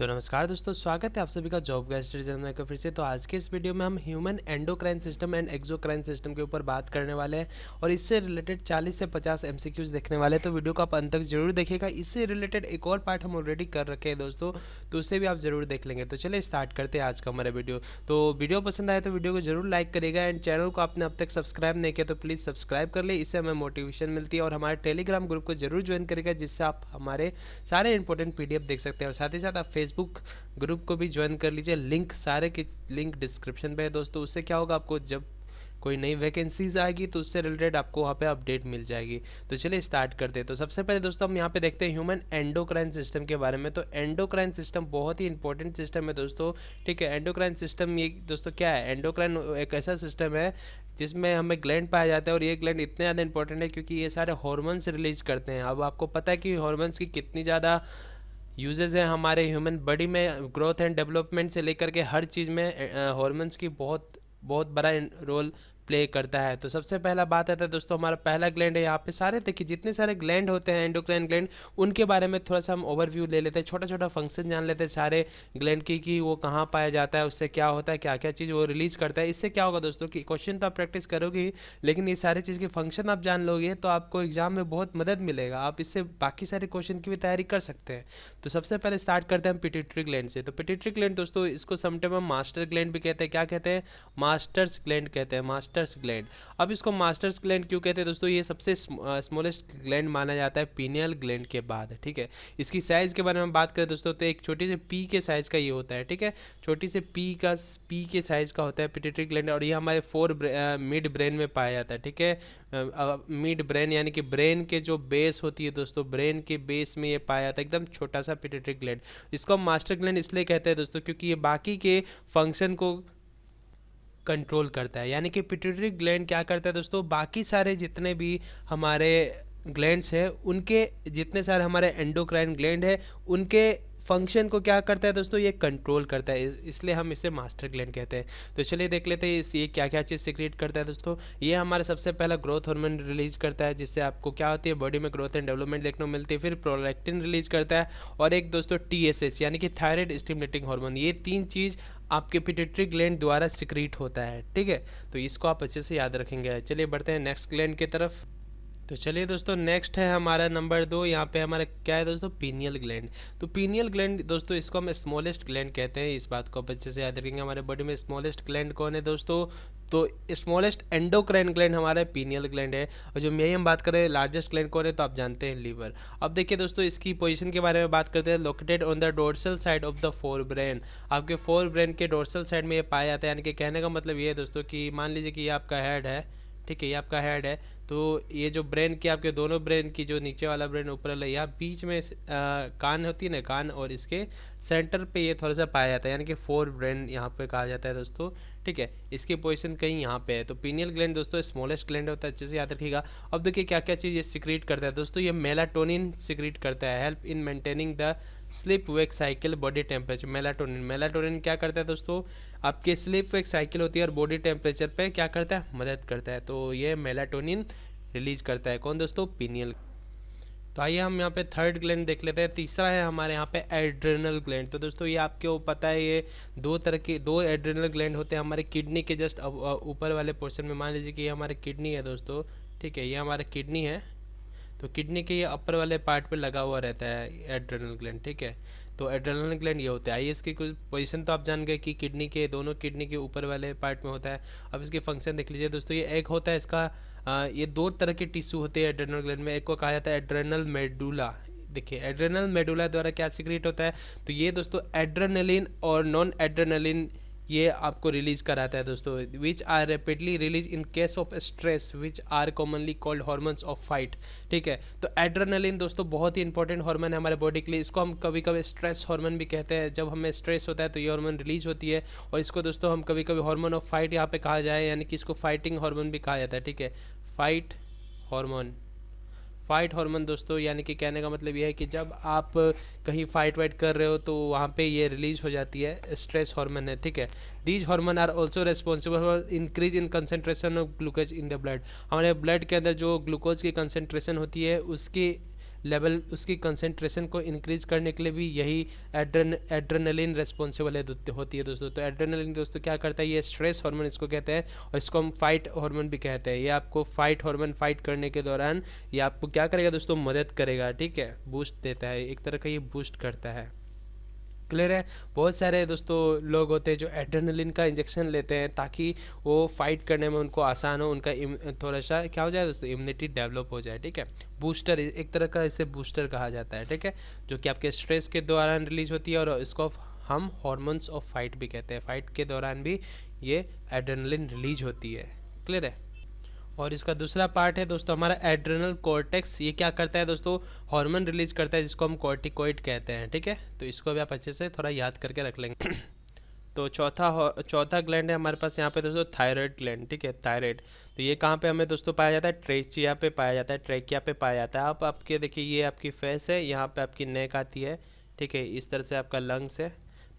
तो नमस्कार दोस्तों, स्वागत है आप सभी का जॉब गाइड चैनल में फिर से। तो आज के इस वीडियो में हम human endocrine system and exocrine system के ऊपर बात करने वाले हैं और इससे रिलेटेड 40 से 50 एमसीक्यूज देखने वाले हैं। तो वीडियो को आप अंत तक जरूर देखिएगा। इससे रिलेटेड एक और पार्ट हम ऑलरेडी कर रखे हैं दोस्तों, तो उसे भी आप जरूर देख लेंगे। तो चलिए स्टार्ट करते हैं आज का हमारा वीडियो। तो वीडियो पसंद आए तो वीडियो को जरूर लाइक करिएगा एंड चैनल को आपने अब तक सब्सक्राइब नहीं किया तो प्लीज़ सब्सक्राइब कर ले, इससे हमें मोटिवेशन मिलती है। और हमारे टेलीग्राम ग्रुप को जरूर ज्वाइन करिएगा, जिससे आप हमारे सारे इंपॉर्टेंट पीडीएफ देख सकते हैं। और साथ ही साथ आप फेसबुक ग्रुप को भी ज्वाइन कर लीजिए, लिंक सारे के लिंक डिस्क्रिप्शन पे है दोस्तों। उससे क्या होगा, आपको जब कोई नई वैकेंसीज आएगी तो उससे रिलेटेड आपको वहाँ पे अपडेट मिल जाएगी। तो चलिए स्टार्ट करते हैं। तो सबसे पहले दोस्तों हम यहाँ पे देखते हैं ह्यूमन एंडोक्राइन सिस्टम के बारे में। तो एंडोक्राइन सिस्टम बहुत ही इंपॉर्टेंट सिस्टम है दोस्तों, ठीक है। एंडोक्राइन सिस्टम ये दोस्तों क्या है, एंडोक्राइन एक ऐसा सिस्टम है जिसमें हमें ग्लैंड पाया जाता है। और ये ग्लैंड इतने ज़्यादा इंपॉर्टेंट है क्योंकि ये सारे हॉर्मोन्स रिलीज करते हैं। अब आपको पता है कि हॉर्मोन्स की कितनी ज़्यादा यूजेस हैं हमारे ह्यूमन बॉडी में, ग्रोथ एंड डेवलपमेंट से लेकर के हर चीज़ में हॉर्मोन्स की बहुत बहुत बड़ा रोल प्ले करता है। तो सबसे पहला बात आता है दोस्तों, हमारा पहला ग्लैंड है यहाँ पे। सारे देखिए जितने सारे ग्लैंड होते हैं एंडोक्राइन ग्लैंड, उनके बारे में थोड़ा सा हम ओवरव्यू ले लेते हैं, छोटा छोटा फंक्शन जान लेते हैं सारे ग्लैंड की कि वो कहाँ पाया जाता है, उससे क्या होता है, क्या क्या चीज़ वो रिलीज करता है। इससे क्या होगा दोस्तों कि क्वेश्चन तो आप प्रैक्टिस करोगे ही, लेकिन ये सारी चीज़ के फंक्शन आप जान लोगे तो आपको एग्जाम में बहुत मदद मिलेगा। आप इससे बाकी सारे क्वेश्चन की भी तैयारी कर सकते हैं। तो सबसे पहले स्टार्ट करते हैं हम पिट्यूटरी ग्लैंड से। तो पिट्यूटरी ग्लैंड दोस्तों, इसको समटाइम हम मास्टर ग्लैंड भी कहते हैं। क्या कहते हैं, मास्टर्स ग्लैंड कहते हैं, मास्टर्स ग्लैंड। अब इसको मास्टर्स ग्लैंड क्यों कहते हैं दोस्तों, ये सबसे स्मॉलेस्ट ग्लैंड माना जाता है पीनियल ग्लैंड के बाद, ठीक है। इसकी साइज के बारे में बात करें दोस्तों तो एक छोटी सी पी के साइज का ये होता है, ठीक है। छोटी से पी के साइज का होता है पिट्यूटरी ग्लैंड। और ये हमारे मिड ब्रेन में पाया जाता है, ठीक है। मिड ब्रेन यानी कि ब्रेन के जो बेस होती है दोस्तों, ब्रेन के बेस में ये पाया जाता है, एकदम छोटा सा पिट्यूटरी ग्लैंड। इसको हम मास्टर ग्लैंड इसलिए कहते हैं दोस्तों क्योंकि ये बाकी के फंक्शन को कंट्रोल करता है। यानी कि पिट्यूटरी ग्लैंड क्या करता है दोस्तों, बाकी सारे जितने भी हमारे ग्लैंड्स हैं, उनके जितने सारे हमारे एंडोक्राइन ग्लैंड है, उनके फंक्शन को क्या करता है दोस्तों, ये कंट्रोल करता है। इसलिए हम इसे मास्टर ग्लैंड कहते हैं। तो चलिए देख लेते हैं ये क्या क्या चीज़ सीक्रेट करता है दोस्तों। ये हमारे सबसे पहला ग्रोथ हार्मोन रिलीज करता है, जिससे आपको क्या होती है, बॉडी में ग्रोथ एंड डेवलपमेंट देखने को मिलती है। फिर प्रोलैक्टिन रिलीज करता है, और एक दोस्तों टीएसएच यानी कि थायराइड स्टिमुलेटिंग हार्मोन। ये तीन चीज़ आपके पिट्यूटरी ग्लैंड द्वारा सिक्रीट होता है, ठीक है। तो इसको आप अच्छे से याद रखेंगे। चलिए बढ़ते हैं नेक्स्ट ग्लैंड की तरफ। तो चलिए दोस्तों नेक्स्ट है हमारा नंबर 2। यहाँ पे हमारा क्या है दोस्तों, पीनियल ग्लैंड। तो पीनियल ग्लैंड दोस्तों, इसको हम स्मॉलेस्ट ग्लैंड कहते हैं। इस बात को आप अच्छे से याद रखेंगे। हमारे बॉडी में स्मॉलेस्ट ग्लैंड कौन है दोस्तों, तो स्मॉलेस्ट एंडोक्राइन ग्लैंड हमारा पीनियल ग्लैंड है। और जो यही हम बात करें लार्जेस्ट ग्लैंड कौन है, तो आप जानते हैं लीवर। अब देखिए दोस्तों, इसकी पोजीशन के बारे में बात करते हैं। Located on the dorsal side of the fore brain. आपके फोर ब्रेन के डोर्सल साइड में ये पाया जाता है। यानी कि कहने का मतलब ये है दोस्तों कि मान लीजिए कि ये आपका हेड है, ठीक है, ये आपका हेड है। तो ये जो ब्रेन की आपके दोनों ब्रेन की जो नीचे वाला ब्रेन ऊपर वाला, यहाँ बीच में कान होती है ना, कान, और इसके सेंटर पे ये थोड़ा सा पाया जाता है। यानी कि फोर ब्रेन यहाँ पे कहा जाता है दोस्तों, ठीक है। इसकी पोजीशन कहीं यहाँ पे है। तो पीनियल ग्लैंड दोस्तों स्मॉलेस्ट ग्लैंड होता है, अच्छे से याद रखिएगा। अब देखिए क्या क्या चीज़ ये सिक्रीट करता है दोस्तों। ये मेलाटोनिन सिक्रीट करता है, help in maintaining the sleep wake cycle body temperature. Melatonin क्या करता है दोस्तों, आपके स्लीप वेक साइकिल होती है और बॉडी टेम्परेचर पे क्या करता है, मदद करता है। तो ये मेलाटोनिन रिलीज करता है कौन दोस्तों, पीनियल। तो आइए हम यहाँ पे थर्ड ग्लैंड देख लेते हैं। तीसरा है हमारे यहाँ पे एड्रेनल ग्लैंड। तो दोस्तों ये आपको पता है, ये दो एड्रेनल ग्लैंड होते हैं हमारे किडनी के जस्ट ऊपर वाले पोर्शन में। मान लीजिए कि ये हमारे किडनी है दोस्तों, ठीक है, ये हमारा किडनी है। तो किडनी के ये अपर वाले पार्ट पे लगा हुआ रहता है एड्रेनल ग्लैंड, ठीक है। तो एड्रेनल ग्लैंड ये होता है। आइए इसकी कुछ पोजीशन तो आप जान गए कि किडनी के दोनों किडनी के ऊपर वाले पार्ट में होता है। अब इसके फंक्शन देख लीजिए दोस्तों। ये एक होता है इसका ये दो तरह के टिश्यू होते हैं एड्रेनल ग्लैंड में। एक को कहा जाता है एड्रेनल मेडुला। देखिए एड्रेनल मेडुला द्वारा क्या सिक्रीट होता है, तो ये दोस्तों एड्रेनलिन और नॉन एड्रेनलिन ये आपको रिलीज कराता है दोस्तों, which are rapidly release in case of stress, which are commonly called hormones of fight, ठीक है। तो एड्रेनलिन दोस्तों बहुत ही इंपॉर्टेंट हार्मोन है हमारे बॉडी के लिए। इसको हम कभी कभी स्ट्रेस हार्मोन भी कहते हैं। जब हमें स्ट्रेस होता है तो ये हार्मोन रिलीज होती है, और इसको दोस्तों हम कभी कभी हार्मोन ऑफ फाइट यहाँ पे कहा जाए, यानी कि इसको फाइटिंग हार्मोन भी कहा जाता है, ठीक है। फाइट हार्मोन, फाइट हार्मोन दोस्तों, यानी कि कहने का मतलब ये है कि जब आप कहीं फाइट वाइट कर रहे हो तो वहाँ पे ये रिलीज हो जाती है, स्ट्रेस हार्मोन है, ठीक है। These hormone are also responsible for increase in concentration of glucose in the blood. हमारे ब्लड के अंदर जो ग्लूकोज की कंसनट्रेशन होती है उसकी लेवल, उसकी कंसंट्रेशन को इंक्रीज करने के लिए भी यही एड्रेनलिन रिस्पॉन्सिबल होती है दोस्तों। तो एड्रेनलिन दोस्तों क्या करता है, ये स्ट्रेस हार्मोन इसको कहते हैं, और इसको हम फाइट हार्मोन भी कहते हैं। ये आपको फाइट हार्मोन फाइट करने के दौरान ये आपको क्या करेगा दोस्तों, मदद करेगा, ठीक है, बूस्ट देता है, एक तरह का ये बूस्ट करता है। क्लियर है। बहुत सारे दोस्तों लोग होते हैं जो एड्रेनलिन का इंजेक्शन लेते हैं ताकि वो फाइट करने में उनको आसान हो, उनका थोड़ा सा क्या हो जाए दोस्तों, इम्यूनिटी डेवलप हो जाए, ठीक है। बूस्टर, एक तरह का इसे बूस्टर कहा जाता है, ठीक है, जो कि आपके स्ट्रेस के दौरान रिलीज होती है, और इसको हम हॉर्मोन्स ऑफ फाइट भी कहते हैं। फाइट के दौरान भी ये एड्रेनलिन रिलीज होती है। क्लियर है। और इसका दूसरा पार्ट है दोस्तों हमारा एड्रेनल कॉर्टेक्स। ये क्या करता है दोस्तों, हार्मोन रिलीज करता है जिसको हम कॉर्टिकॉइड कहते हैं, ठीक है। तो इसको भी आप अच्छे से थोड़ा याद करके रख लेंगे। तो चौथा ग्लैंड है हमारे पास यहाँ पे दोस्तों थायराइड ग्लैंड, ठीक है, थायराइड। तो ये कहाँ पे हमें दोस्तों पाया जाता है, ट्रेचिया पे पाया जाता है, ट्रेकिया पे पाया जाता है। आप आपके देखिए ये आपकी फेस है, यहाँ पे आपकी नेक आती है, ठीक है, इस तरह से आपका लंग्स है।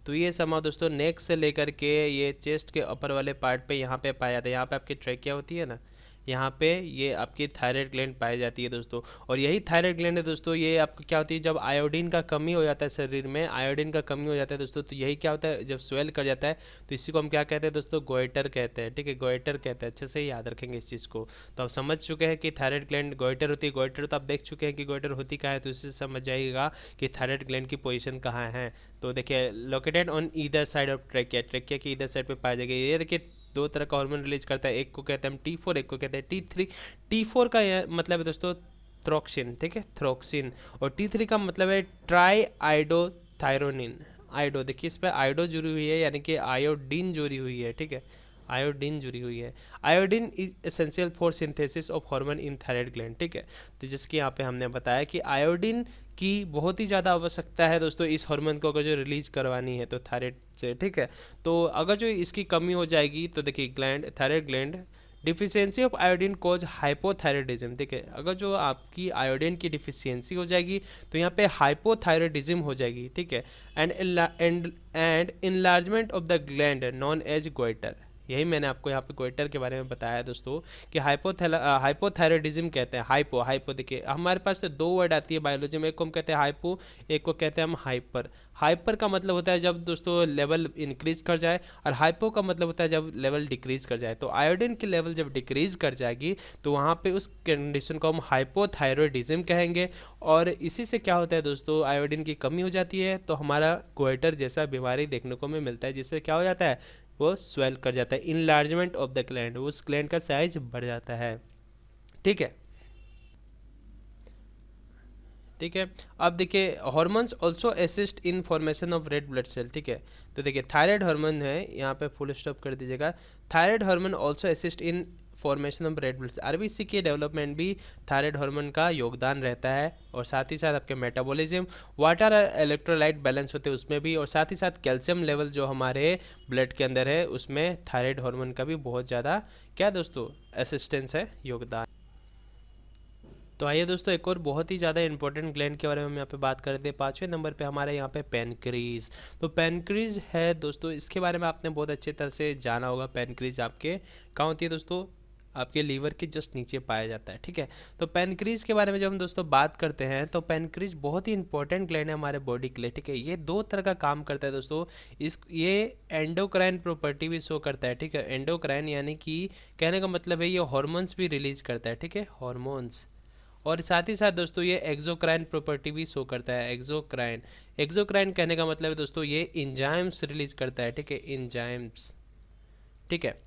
तो ये समा दोस्तों नेक से लेकर के ये चेस्ट के अपर वाले पार्ट पे यहाँ पे पाया जाता है। यहाँ पे आपकी ट्रेकिया होती है ना, यहाँ पे ये आपकी थायराइड ग्लैंड पाई जाती है दोस्तों। और यही थायराइड ग्लैंड है दोस्तों, ये आपको क्या होती है, जब आयोडीन का कमी हो जाता है शरीर में, आयोडीन का कमी हो जाता है दोस्तों, तो यही क्या होता है, जब स्वेल कर जाता है तो इसी को हम क्या कहते हैं दोस्तों, गोइटर कहते हैं, ठीक है, गोइटर कहते हैं। अच्छे से याद रखेंगे इस चीज़ को। तो आप समझ चुके हैं कि थायराइड ग्लैंड गोइटर होती है। गोइटर तो आप देख चुके हैं कि गोइटर होती कहाँ है, तो इससे समझ जाइएगा कि थायराइड ग्लैंड की पोजीशन कहाँ है। तो देखिए located on either side of trachea, trachea की इधर साइड पे पाया जाएगा। ये देखिए दो तरह का हार्मोन रिलीज करता है, एक को कहते हैं हम T4, एक को कहते हैं T3। T4 का मतलब है दोस्तों थ्रोक्सिन, ठीक है, थ्रोक्सिन। और T3 का मतलब है ट्राई आइडोथायरोनिन। आइडो देखिए इस पर आइडो जुड़ी हुई है, यानी कि आयोडीन जुड़ी हुई है, ठीक है, आयोडीन जुड़ी हुई है। Iodine is essential for synthesis of hormone in thyroid gland, ठीक है। तो जिसके यहाँ पे हमने बताया कि आयोडीन की बहुत ही ज़्यादा आवश्यकता है दोस्तों इस हार्मोन को अगर जो रिलीज करवानी है तो थायराइड से, ठीक है। तो अगर जो इसकी कमी हो जाएगी तो देखिए gland, thyroid gland deficiency of iodine cause hypothyroidism, ठीक है। अगर जो आपकी आयोडीन की डिफिशियंसी हो जाएगी तो यहाँ पे हाइपोथायरॉयडिज्म हो जाएगी, ठीक है। And enlargement of the gland known as goiter. यही मैंने आपको यहाँ पे गोइटर के बारे में बताया दोस्तों कि हाइपोथायरॉयडिज्म कहते हैं। हाइपो देखिए हमारे पास तो दो वर्ड आती है बायोलॉजी में, एक को हम कहते हैं हाइपो, एक को कहते हैं हम हाइपर। हाइपर का मतलब होता है जब दोस्तों लेवल इंक्रीज कर जाए, और हाइपो का मतलब होता है जब लेवल डिक्रीज कर जाए। तो आयोडीन की लेवल जब डिक्रीज कर जाएगी तो वहाँ पे उस कंडीशन को हम हाइपोथायरॉयडिज्म कहेंगे। और इसी से क्या होता है दोस्तों, आयोडीन की कमी हो जाती है तो हमारा गोइटर जैसा बीमारी देखने को हमें मिलता है, जिससे क्या हो जाता है, वो स्वेल कर जाता है, इनलार्जमेंट ऑफ द ग्लैंड, उस ग्लैंड का साइज बढ़ जाता है, ठीक है, ठीक है। अब देखिए hormones also assist in formation of red blood cell, ठीक है। तो देखिए थायराइड हार्मोन है, यहाँ पे फुल स्टॉप कर दीजिएगा। Thyroid hormone also assist in formation of red blood cell, RBC के डेवलपमेंट भी थायराइड हार्मोन का योगदान रहता है। और साथ ही साथ आपके मेटाबॉलिज्म, वाटर और इलेक्ट्रोलाइट बैलेंस होते हैं उसमें भी, और साथ ही साथ कैल्शियम लेवल जो हमारे ब्लड के अंदर है उसमें थायराइड हार्मोन का भी बहुत ज़्यादा क्या दोस्तों असिस्टेंस है, योगदान। तो आइए दोस्तों एक और बहुत ही ज़्यादा इंपॉर्टेंट ग्लैंड के बारे में हम यहाँ पे बात करते हैं। 5वें नंबर पे हमारे यहाँ पे पेनक्रीज। तो पेनक्रीज है दोस्तों, इसके बारे में आपने बहुत अच्छे तरह से जाना होगा। पेनक्रीज आपके कहाँ होती है दोस्तों, आपके लीवर के जस्ट नीचे पाया जाता है, ठीक है। तो पेनक्रीज के बारे में जब हम दोस्तों बात करते हैं तो पेनक्रीज बहुत ही इंपॉर्टेंट ग्लैंड है हमारे बॉडी के लिए, ठीक है। ये दो तरह का काम करता है दोस्तों। ये एंडोक्राइन प्रॉपर्टी भी शो करता है, ठीक है। एंडोक्राइन यानी कि कहने का मतलब है ये हॉर्मोन्स भी रिलीज करता है, ठीक है, हॉर्मोन्स। और साथ ही साथ दोस्तों ये एक्सोक्राइन प्रॉपर्टी भी शो करता है। एक्सोक्राइन, एक्सोक्राइन कहने का मतलब है दोस्तों ये इंजाइम्स रिलीज करता है, ठीक है, इंजाइम्स, ठीक है।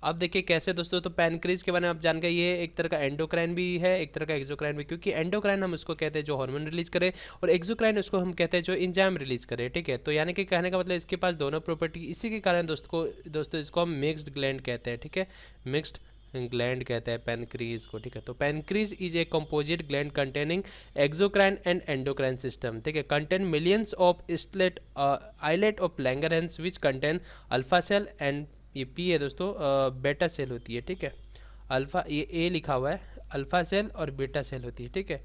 अब देखिए कैसे दोस्तों, तो पैनक्रीज के बारे में आप जान गए, ये एक तरह का एंडोक्राइन भी है, एक तरह का एक्सोक्राइन भी, क्योंकि एंडोक्राइन हम उसको कहते हैं जो हार्मोन रिलीज करे, और एक्सोक्राइन उसको हम कहते हैं जो इंजाइम रिलीज करे, ठीक है। तो यानी कि कहने का मतलब इसके पास दोनों प्रॉपर्टी, इसी के कारण दोस्तों इसको हम मिक्स्ड ग्लैंड कहते हैं, ठीक है, मिक्स्ड ग्लैंड कहते हैं पैनक्रीज को, ठीक है। तो pancreas is a composite gland containing exocrine and endocrine system, ठीक है, contain millions of slate islet of Langerhans which contain alpha cell and ये पी है दोस्तों बेटा सेल होती है, ठीक है। अल्फा ये ए लिखा हुआ है, अल्फा सेल और बेटा सेल होती है, ठीक है।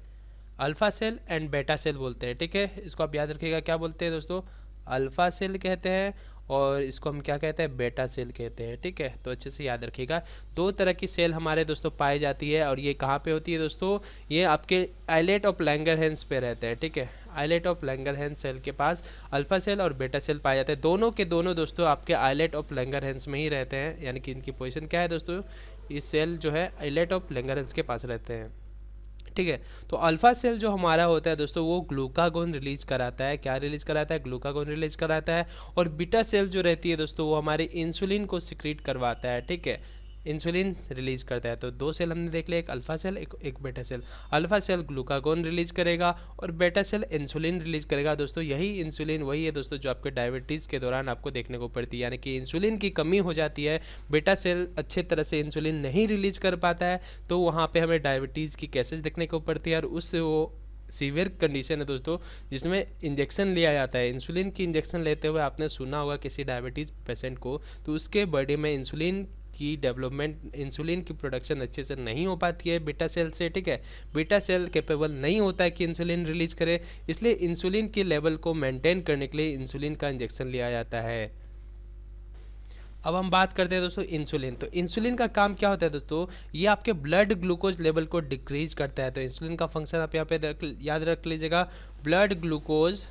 अल्फा सेल एंड बेटा सेल बोलते हैं, ठीक है। इसको आप याद रखिएगा क्या बोलते हैं दोस्तों, अल्फ़ा सेल कहते हैं और इसको हम क्या कहते हैं, बेटा सेल कहते हैं। ठीक है, तो अच्छे से याद रखिएगा। दो तरह की सेल हमारे दोस्तों पाई जाती है और ये कहाँ पे होती है दोस्तों, ये आपके आइलेट ऑफ लैंगरहैंस पे रहते हैं। ठीक है, आइलेट ऑफ लैंगरहैंस सेल के पास अल्फ़ा सेल और बेटा सेल पाए जाते हैं। दोनों के दोनों दोस्तों आपके आइलेट ऑफ लैंगरहैंस में ही रहते हैं, यानी कि इनकी पोजीशन क्या है दोस्तों, इस सेल जो है आइलेट ऑफ लैंगरहैंस के पास रहते हैं। ठीक है, तो अल्फा सेल जो हमारा होता है दोस्तों वो ग्लूकागोन रिलीज कराता है। क्या रिलीज कराता है, ग्लूकागोन रिलीज कराता है। और बीटा सेल जो रहती है दोस्तों वो हमारे इंसुलिन को सिक्रीट करवाता है। ठीक है, इंसुलिन रिलीज करता है। तो दो सेल हमने देख लिया, एक अल्फा सेल एक beta cell. Alpha cell glucagon release करेगा और बेटा सेल इंसुलिन रिलीज करेगा। दोस्तों यही इंसुलिन वही है दोस्तों जो आपके डायबिटीज़ के दौरान आपको देखने को पड़ती है, यानी कि इंसुलिन की कमी हो जाती है, बेटा सेल अच्छे तरह से इंसुलिन नहीं रिलीज कर पाता है, तो वहाँ पे हमें डायबिटीज़ की केसेस देखने को पड़ती है। और उससे वो सीवियर कंडीशन है दोस्तों जिसमें इंजेक्शन लिया जाता है। इंसुलिन की इंजेक्शन लेते हुए आपने सुना होगा किसी डायबिटीज़ पेशेंट को, तो उसके बॉडी में इंसुलिन की डेवलपमेंट, इंसुलिन की प्रोडक्शन अच्छे से नहीं हो पाती है बीटा सेल से। ठीक है, बीटा सेल कैपेबल नहीं होता है कि इंसुलिन रिलीज करे, इसलिए इंसुलिन के लेवल को मेंटेन करने के लिए इंसुलिन का इंजेक्शन लिया जाता है। अब हम बात करते हैं दोस्तों इंसुलिन। तो इंसुलिन का काम क्या होता है दोस्तों, ये आपके ब्लड ग्लूकोज लेवल को डिक्रीज करता है। तो इंसुलिन का फंक्शन आप यहाँ पे याद रख लीजिएगा, ब्लड ग्लूकोज।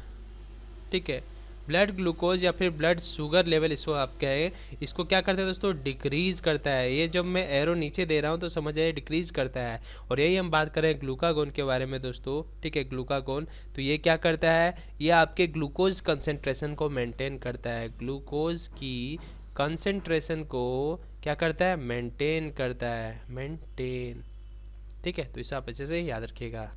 ठीक है, ब्लड ग्लूकोज या फिर ब्लड शुगर लेवल इसको आप कहें, इसको क्या करता है दोस्तों, डिक्रीज करता है। ये जब मैं एरो नीचे दे रहा हूँ तो समझ आइए डिक्रीज करता है। और यही हम बात करें ग्लूकागोन के बारे में दोस्तों। ठीक है, ग्लूकागोन तो ये क्या करता है, ये आपके ग्लूकोज कंसेंट्रेशन को मेंटेन करता है। ग्लूकोज की कंसेंट्रेशन को क्या करता है, मेंटेन करता है, मेंटेन। ठीक है, तो इसे आप अच्छे से याद रखिएगा।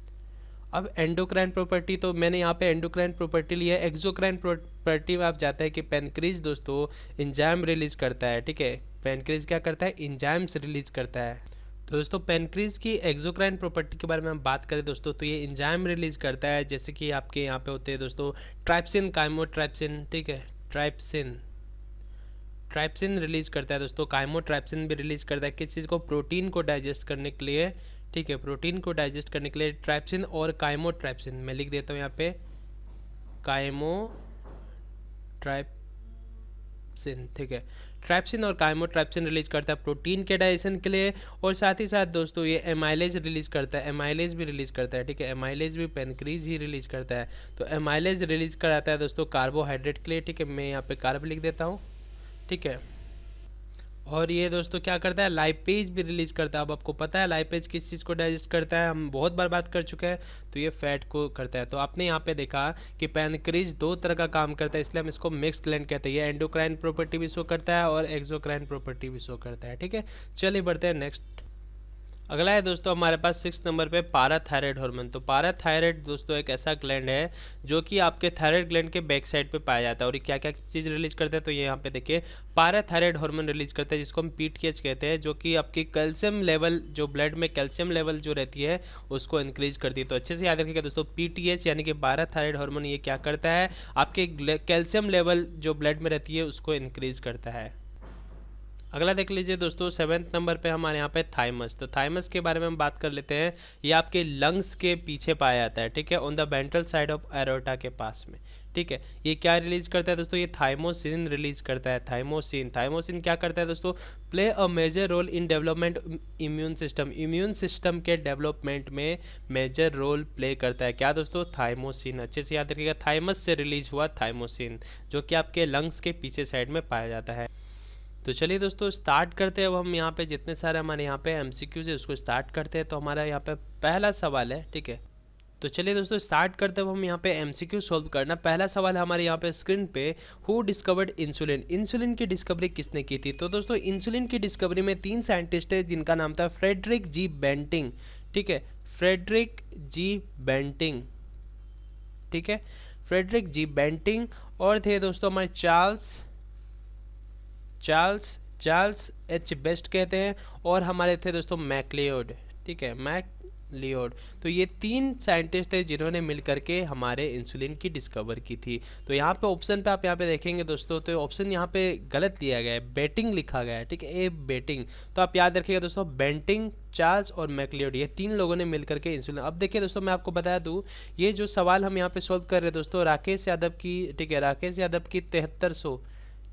अब एंडोक्राइन प्रॉपर्टी, तो मैंने यहाँ पे एंडोक्राइन प्रॉपर्टी लिया है। एक्सोक्राइन प्रॉपर्टी में आप जाते हैं कि पेनक्रीज दोस्तों इंजाइम रिलीज करता है। ठीक है, पेनक्रीज क्या करता है, इंजाइम्स रिलीज करता है। तो दोस्तों पेनक्रीज की एक्सोक्राइन प्रॉपर्टी के बारे में हम बात करें दोस्तों, तो ये इंजाइम रिलीज करता है, जैसे कि आपके यहाँ पे होते हैं दोस्तों ट्राइप्सिन, काइमोट्राइप्सिन। ठीक है, ट्राइप्सिन, ट्राइप्सिन रिलीज करता है दोस्तों, काइमोट्राइप्सिन भी रिलीज करता है। किस चीज़ को, प्रोटीन को डाइजेस्ट करने के लिए। ठीक है, प्रोटीन को डाइजेस्ट करने के लिए ट्राइप्सिन और काइमोट्राइप्सिन, मैं लिख देता हूँ यहाँ पे काइमोट्राइप्सिन। ठीक है, ट्राइप्सिन और काइमोट्राइप्सिन रिलीज करता है प्रोटीन के डाइजेशन के लिए। और साथ ही साथ दोस्तों ये एमाइलेज रिलीज करता है, एमाइलेज भी रिलीज करता है। ठीक है, एमाइलेज भी पेनक्रीज ही रिलीज करता है। तो एमाइलेज रिलीज कराता है दोस्तों कार्बोहाइड्रेट के लिए। ठीक है, मैं यहाँ पे कार्ब लिख देता हूँ। ठीक है, और ये दोस्तों क्या करता है, लाइपेज भी रिलीज करता है। अब आपको पता है लाइपेज किस चीज़ को डाइजेस्ट करता है, हम बहुत बार बात कर चुके हैं, तो ये फैट को करता है। तो आपने यहाँ पे देखा कि पैनक्रीज दो तरह का काम करता है, इसलिए हम इसको मिक्स्ड ग्लैंड कहते हैं। ये एंडोक्राइन प्रॉपर्टी भी शो करता है और एक्सोक्राइन प्रॉपर्टी भी शो करता है। ठीक है, चलिए बढ़ते हैं नेक्स्ट। अगला है दोस्तों हमारे पास 6 नंबर पे पाराथायराइड हार्मोन। तो पाराथायराइड दोस्तों एक ऐसा ग्लैंड है जो कि आपके थायराइड ग्लैंड के बैक साइड पे पाया जाता है। और ये क्या क्या चीज़ रिलीज करता है, तो ये यहाँ पे देखिए पाराथायराइड हार्मोन रिलीज करता है, जिसको हम पीटीएच कहते हैं, जो कि आपकी कैल्शियम लेवल, जो ब्लड में कैल्शियम लेवल जो रहती है उसको इंक्रीज करती है। तो अच्छे से याद रखिएगा दोस्तों, पीटीएच यानी कि पाराथायराइड हार्मोन ये क्या करता है, आपके कैल्शियम लेवल जो ब्लड में रहती है उसको इंक्रीज करता है। अगला देख लीजिए दोस्तों 7th नंबर पे हमारे यहाँ पे थाइमस। तो थाइमस के बारे में हम बात कर लेते हैं। ये आपके लंग्स के पीछे पाया जाता है। ठीक है, on the ventral side of aorta के पास में। ठीक है, ये क्या रिलीज करता है दोस्तों, ये थाइमोसिन रिलीज करता है। थाइमोसिन, थाइमोसिन क्या करता है दोस्तों, play a major role in development immune system, immune system के डेवलपमेंट में मेजर रोल प्ले करता है। क्या दोस्तों, थाइमोसिन। अच्छे से याद रखिएगा, थाइमस से रिलीज हुआ थाइमोसिन, जो कि आपके लंग्स के पीछे साइड में पाया जाता है। तो चलिए दोस्तों स्टार्ट करते हैं। अब हम यहाँ पे जितने सारे हमारे यहाँ पे एमसीक्यूज है उसको स्टार्ट करते हैं। तो हमारा यहाँ पे पहला सवाल है। ठीक है, तो चलिए दोस्तों स्टार्ट करते हैं हम यहाँ पे एमसीक्यू सॉल्व करना। पहला सवाल है हमारे यहाँ पे स्क्रीन पे, हु डिस्कवर्ड इंसुलिन, इंसुलिन की डिस्कवरी किसने की थी। तो दोस्तों इंसुलिन की डिस्कवरी में 3 साइंटिस्ट है जिनका नाम था फ्रेडरिक जी बेंटिंग। ठीक है, फ्रेडरिक जी बेंटिंग। ठीक है, फ्रेडरिक जी बेंटिंग। और थे दोस्तों हमारे चार्ल्स एच बेस्ट कहते हैं। और हमारे थे दोस्तों मैकलियोड। ठीक है, लियोड। तो ये 3 साइंटिस्ट थे जिन्होंने मिल करके हमारे इंसुलिन की डिस्कवर की थी। तो यहाँ पे ऑप्शन पे आप यहाँ पे देखेंगे दोस्तों, तो ऑप्शन यहाँ पे गलत दिया गया है, बेटिंग लिखा गया है, ठीक है, ए बेटिंग। तो आप याद रखिएगा दोस्तों, बेंटिंग, चार्ल्स और मैक्लियोड, ये 3 लोगों ने मिल करके इंसुलिन। अब देखिए दोस्तों, मैं आपको बता दूं, ये जो सवाल हम यहाँ पे सॉल्व कर रहे हैं दोस्तों, राकेश यादव की, ठीक है, राकेश यादव की 7300,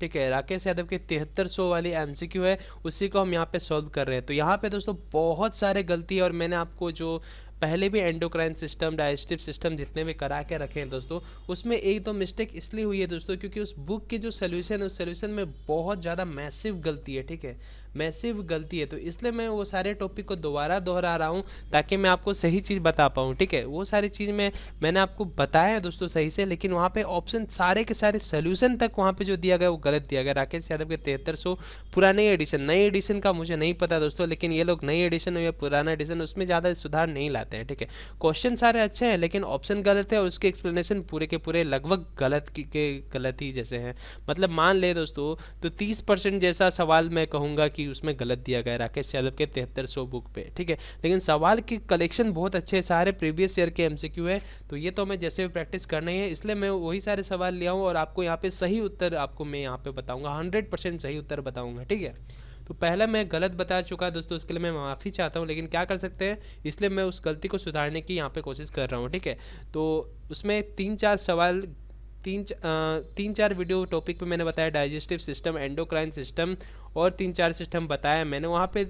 ठीक है, राकेश यादव की 7300 वाली एमसीक्यू है, उसी को हम यहाँ पे सॉल्व कर रहे हैं। तो यहाँ पे दोस्तों बहुत सारे गलती है, और मैंने आपको जो पहले भी एंडोक्राइन सिस्टम, डाइजेस्टिव सिस्टम जितने भी करा के रखे हैं दोस्तों, उसमें एक दो मिस्टेक इसलिए हुई है दोस्तों क्योंकि उस बुक की जो सोल्यूशन है, उस सोल्यूशन में बहुत ज़्यादा मैसिव गलती है, ठीक है, मैसिव गलती है। तो इसलिए मैं वो सारे टॉपिक को दोबारा दोहरा रहा हूँ ताकि मैं आपको सही चीज़ बता पाऊँ, ठीक है। वो सारी चीज़ मैंने आपको बताया है दोस्तों सही से, लेकिन वहाँ पे ऑप्शन सारे के सारे सोल्यूशन तक वहाँ पे जो दिया गया वो गलत दिया गया। राकेश यादव के 7300 पुराने एडिशन, नई एडिशन का मुझे नहीं पता दोस्तों, लेकिन ये लोग नई एडिशन हो या पुराना एडिशन, उसमें ज़्यादा सुधार नहीं लाते हैं, ठीक है। क्वेश्चन सारे अच्छे हैं लेकिन ऑप्शन गलत है, और उसके एक्सप्लेनेशन पूरे के पूरे लगभग गलत ही जैसे हैं। मतलब मान ले दोस्तों, तो 30% जैसा सवाल मैं कहूँगा कि उसमें गलत दिया गया है राकेश यादव के 7300 बुक पे, ठीक है। लेकिन सवाल की कलेक्शन बहुत अच्छे है, सारे प्रीवियस ईयर के एमसीक्यू है, तो ये तो मैं जैसे भी प्रैक्टिस करना ही है, इसलिए मैं वही सारे सवाल ले आऊँ और आपको यहाँ पे सही उत्तर आपको मैं यहाँ पे बताऊँगा, 100% सही उत्तर बताऊँगा, ठीक है। तो पहला मैं गलत बता चुका दोस्तों, उसके लिए मैं माफ़ी चाहता हूँ, लेकिन क्या कर सकते हैं, इसलिए मैं उस गलती को सुधारने की यहाँ पे कोशिश कर रहा हूँ, ठीक है। तो उसमें 3-4 सवाल, 3-4 वीडियो टॉपिक पे मैंने बताया, डाइजेस्टिव सिस्टम, एंडोक्राइन सिस्टम, और 3-4 सिस्टम बताया मैंने। वहाँ पे